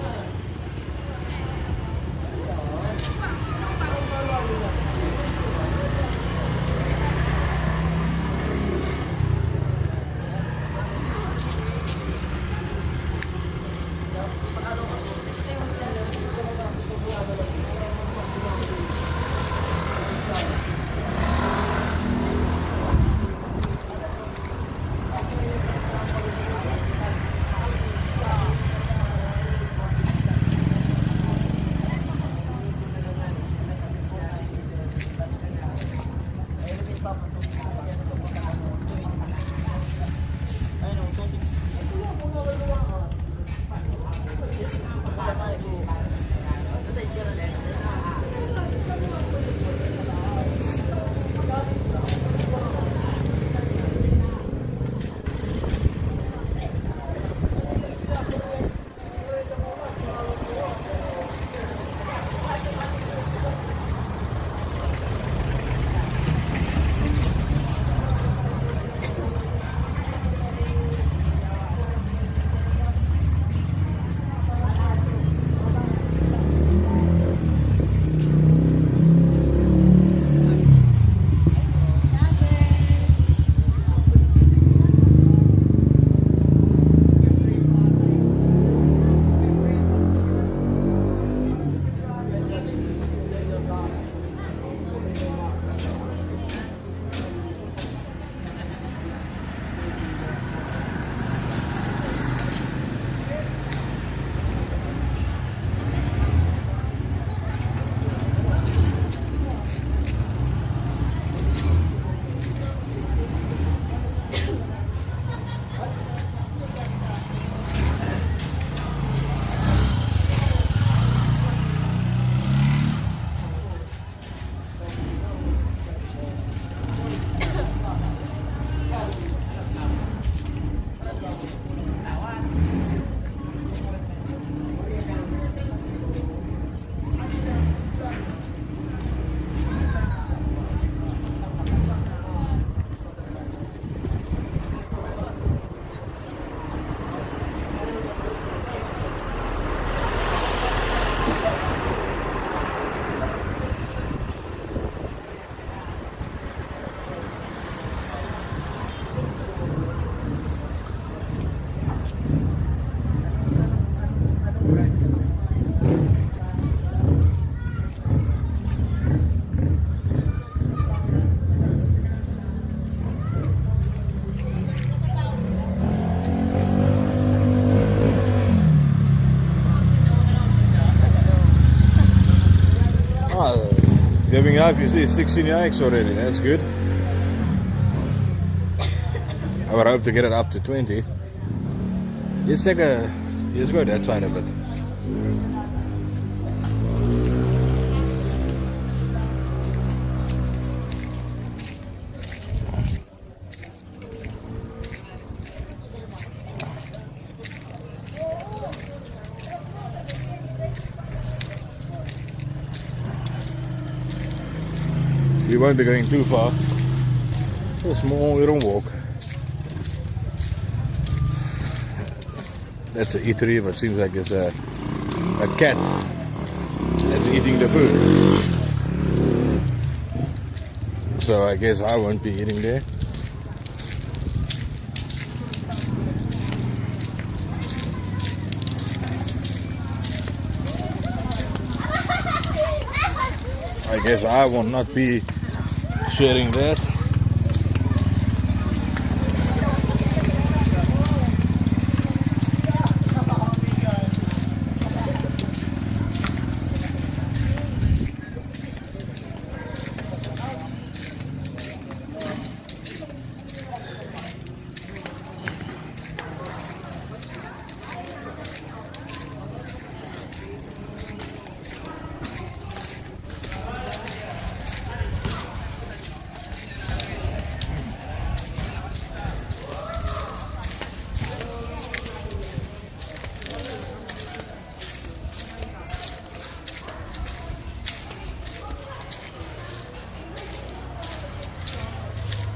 Giving up, you see 16 yikes already, that's good. I would hope to get it up to 20. Let's go that side of it. We won't be going too far. A small little walk. That's an eatery, but seems like it's a cat that's eating the food. So I guess I won't be eating there. I guess I will not be sharing that.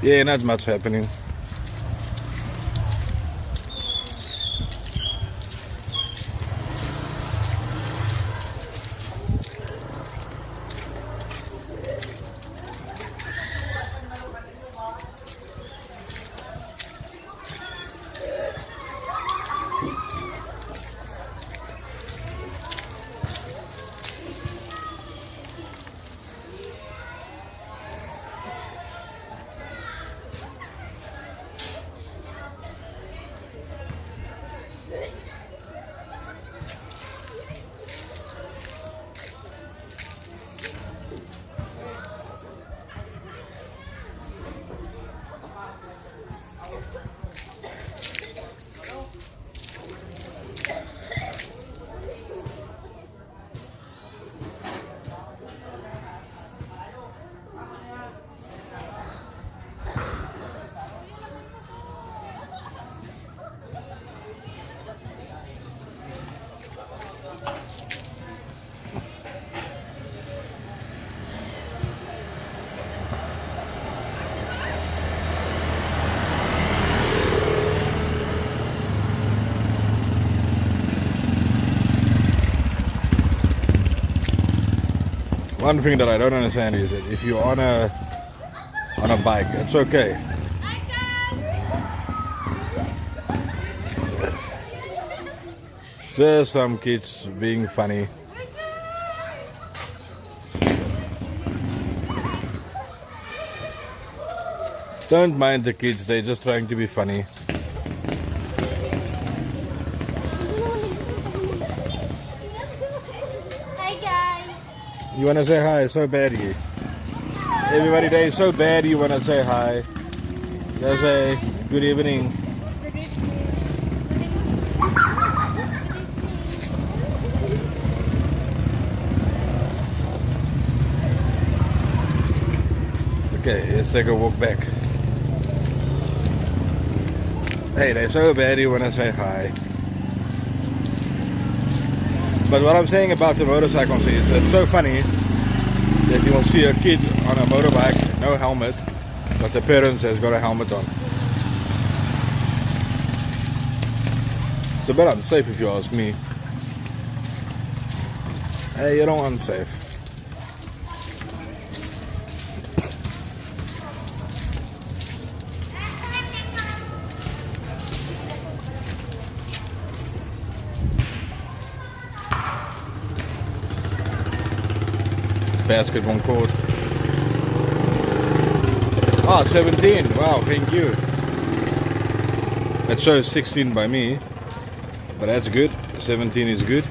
Yeah, not much happening. One thing that I don't understand is that if you're on a bike, it's okay. Just some kids being funny. Don't mind the kids, they're just trying to be funny. Hi guys. You wanna say hi so badly. Everybody there is so bad you wanna say hi. Just say good evening. Okay, let's take a walk back. Hey, they're so bad you wanna say hi. But what I'm saying about the motorcycles is it's so funny that you will see a kid on a motorbike, no helmet, but the parents has got a helmet on. It's a bit unsafe if you ask me. Hey, you're not unsafe. Basketball court. Ah, 17. Wow, thank you. It shows 16 by me, but that's good. 17 is good.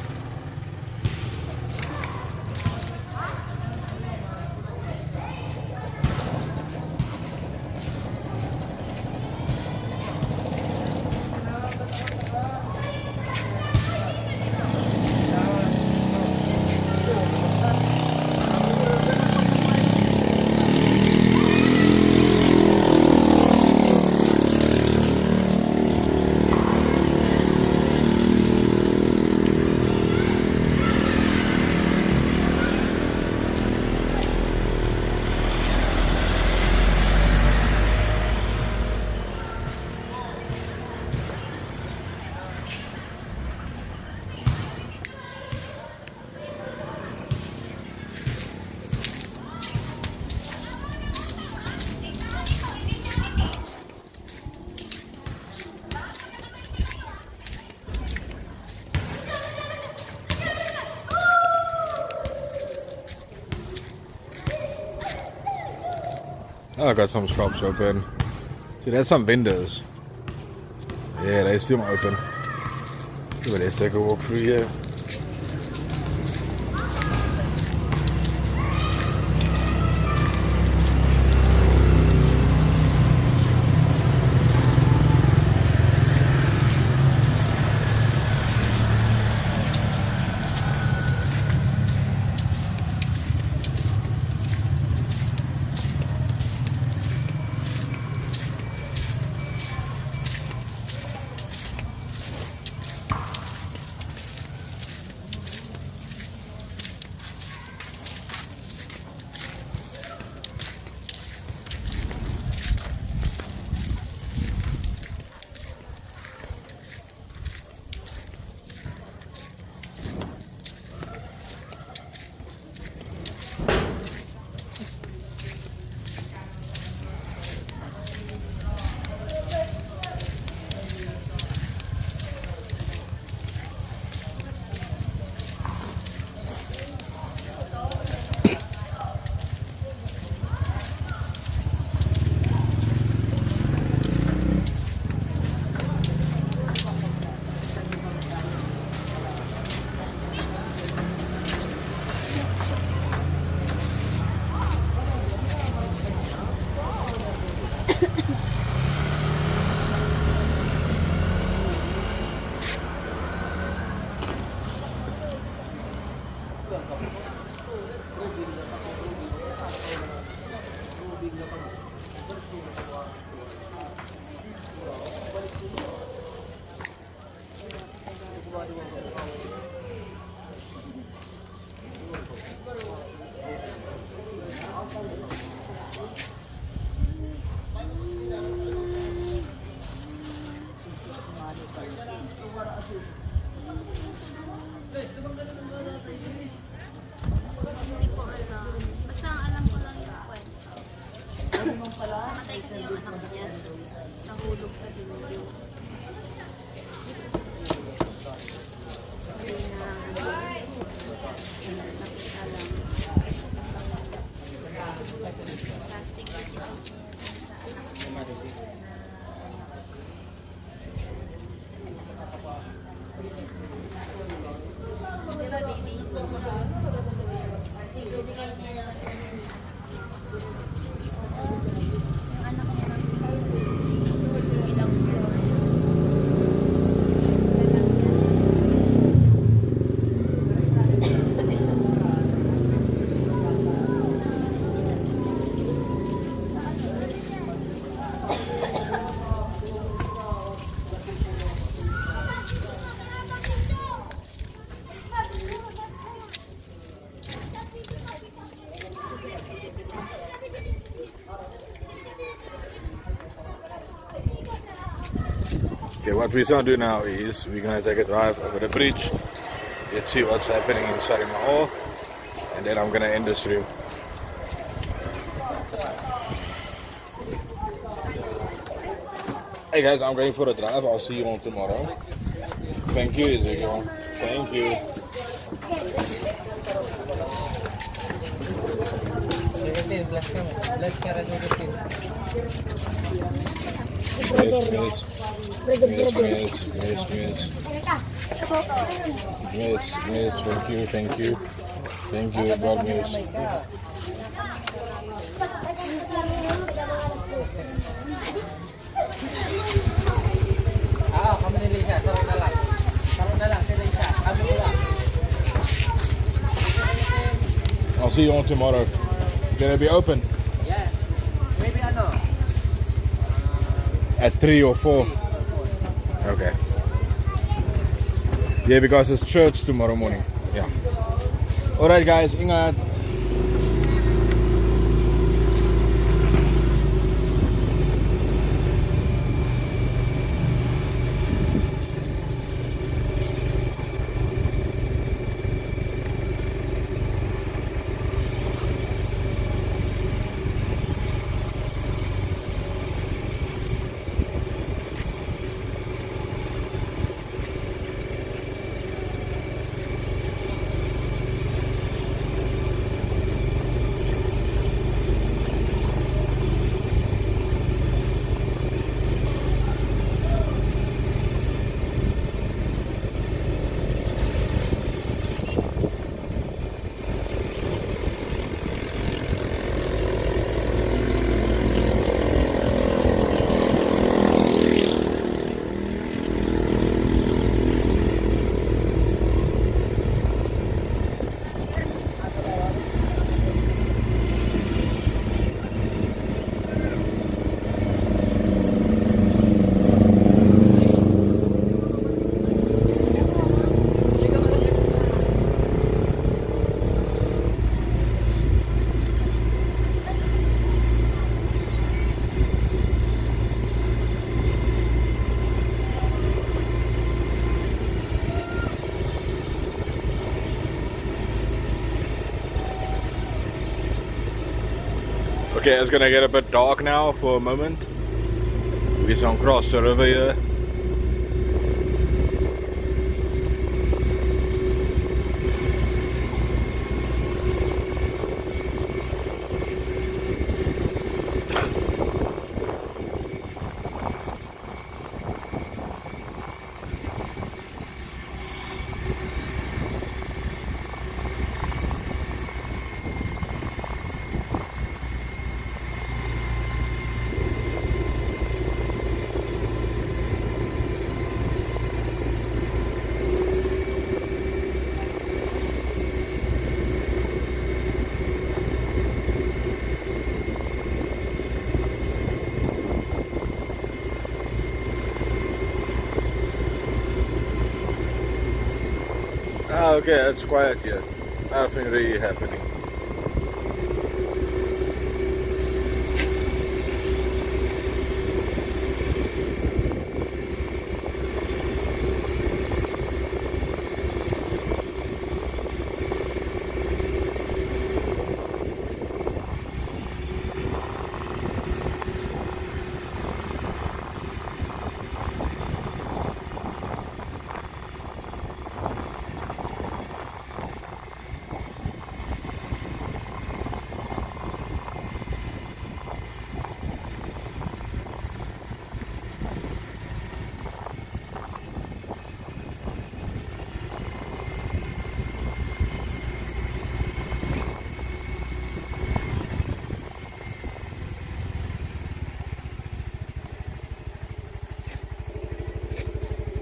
Oh, I got some shops open. See, there's some vendors. Yeah, they're still open. But let's take a walk through here. Hindi ko alam. Basta ang alam ko lang yung kwento. Namatay kasi yung anak niya. Nahulog sa dilubyo. Hindi na nakita lang. Plastic na siya sa anak niya. Diba, baby? Yung anak niya lang ilang buwan. Okay, what we're gonna do now is we're gonna take a drive over the bridge. Let's see what's happening inside in Mahal, and then I'm gonna end the stream. Hey guys, I'm going for a drive. I'll see you on tomorrow. Thank you, Ezekiel. Thank you. Bless ka mo. Bless ka rin 17. Miss, thank you. Thank you, God miss. Kami ni Lisa. Sarap na lang. Sarap na lang. Si Lisa. Kami ko lang. I'll see you on tomorrow. Gonna be open Yeah. Maybe ano? at 3 or 4. Okay. Yeah, because it's church tomorrow morning. Yeah. Alright guys, ingat. Okay, it's gonna get a bit dark now for a moment. We're gonna cross the river here. Ah, okay, it's quiet here. Nothing really happening.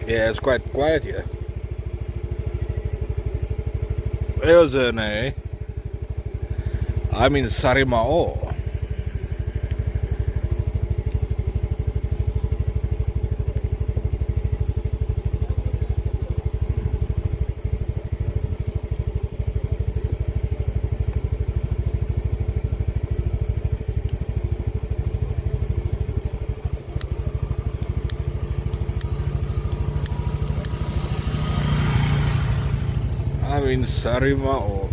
Yeah, it's quite quiet here. There's an A. I'm in Sarimao. I'm in Sarimao.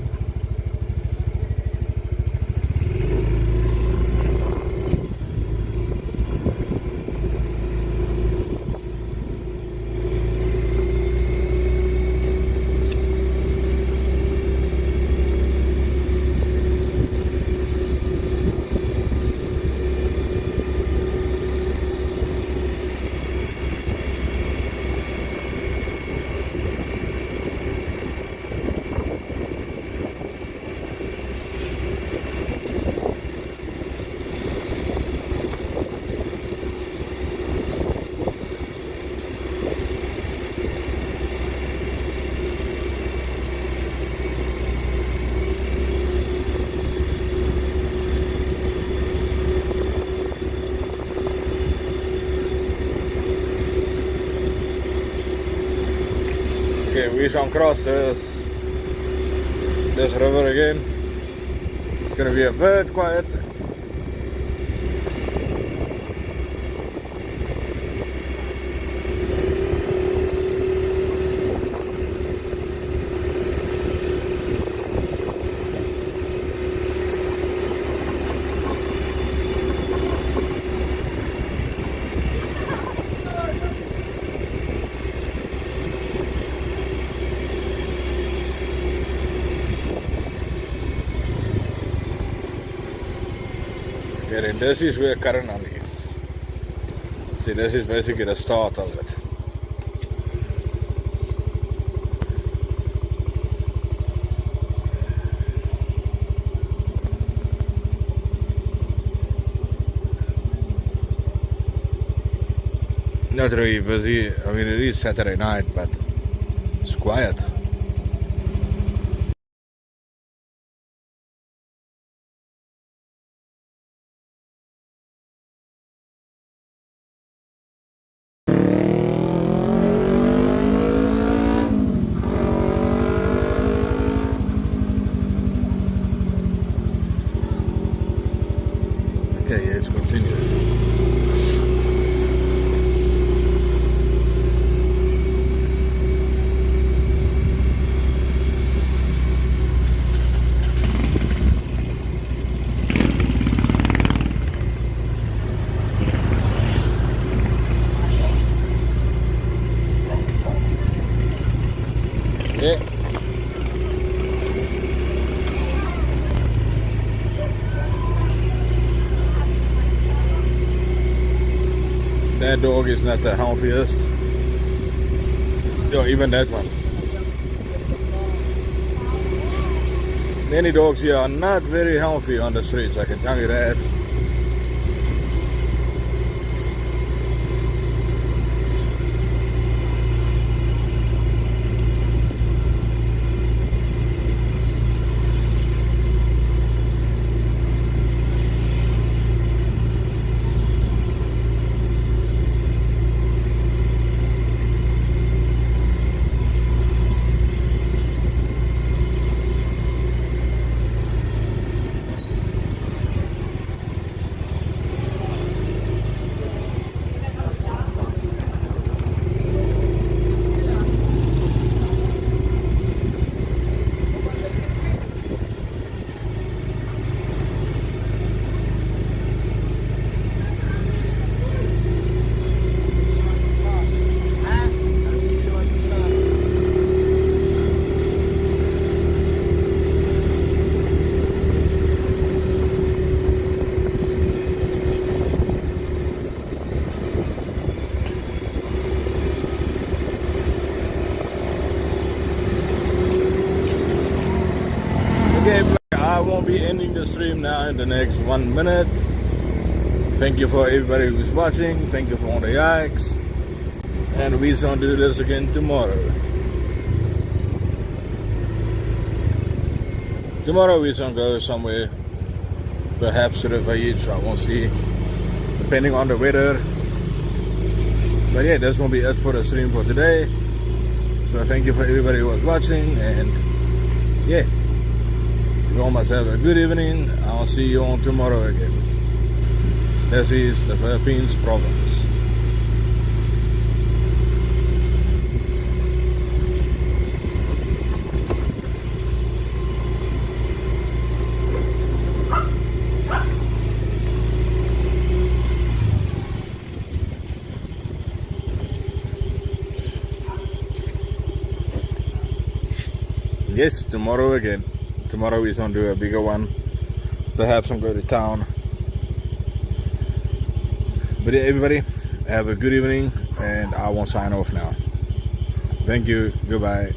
Okay, we shall cross this river again. It's gonna be a bit quiet. And this is where Karan is. See, this is basically the start of it. Not really busy. I mean, it is Saturday night, but it's quiet. Okay, let's continue. That dog is not the healthiest. Yo, even that one. Many dogs here are not very healthy on the streets, I can tell you that. Okay, I won't be ending the stream now in the next 1 minute. Thank you for everybody who's watching. Thank you for all the likes. And we're gonna do this again tomorrow. Tomorrow we're gonna go somewhere, perhaps to the beach, I won't see, depending on the weather. But yeah, that's gonna be it for the stream for today. So thank you for everybody who was watching, and yeah, you all must have a good evening. I'll see you all tomorrow again. This is the Philippines province. Yes, tomorrow again. Tomorrow we're gonna do a bigger one. Perhaps I'm going to town. But yeah, everybody, have a good evening, and I won't sign off now. Thank you. Goodbye.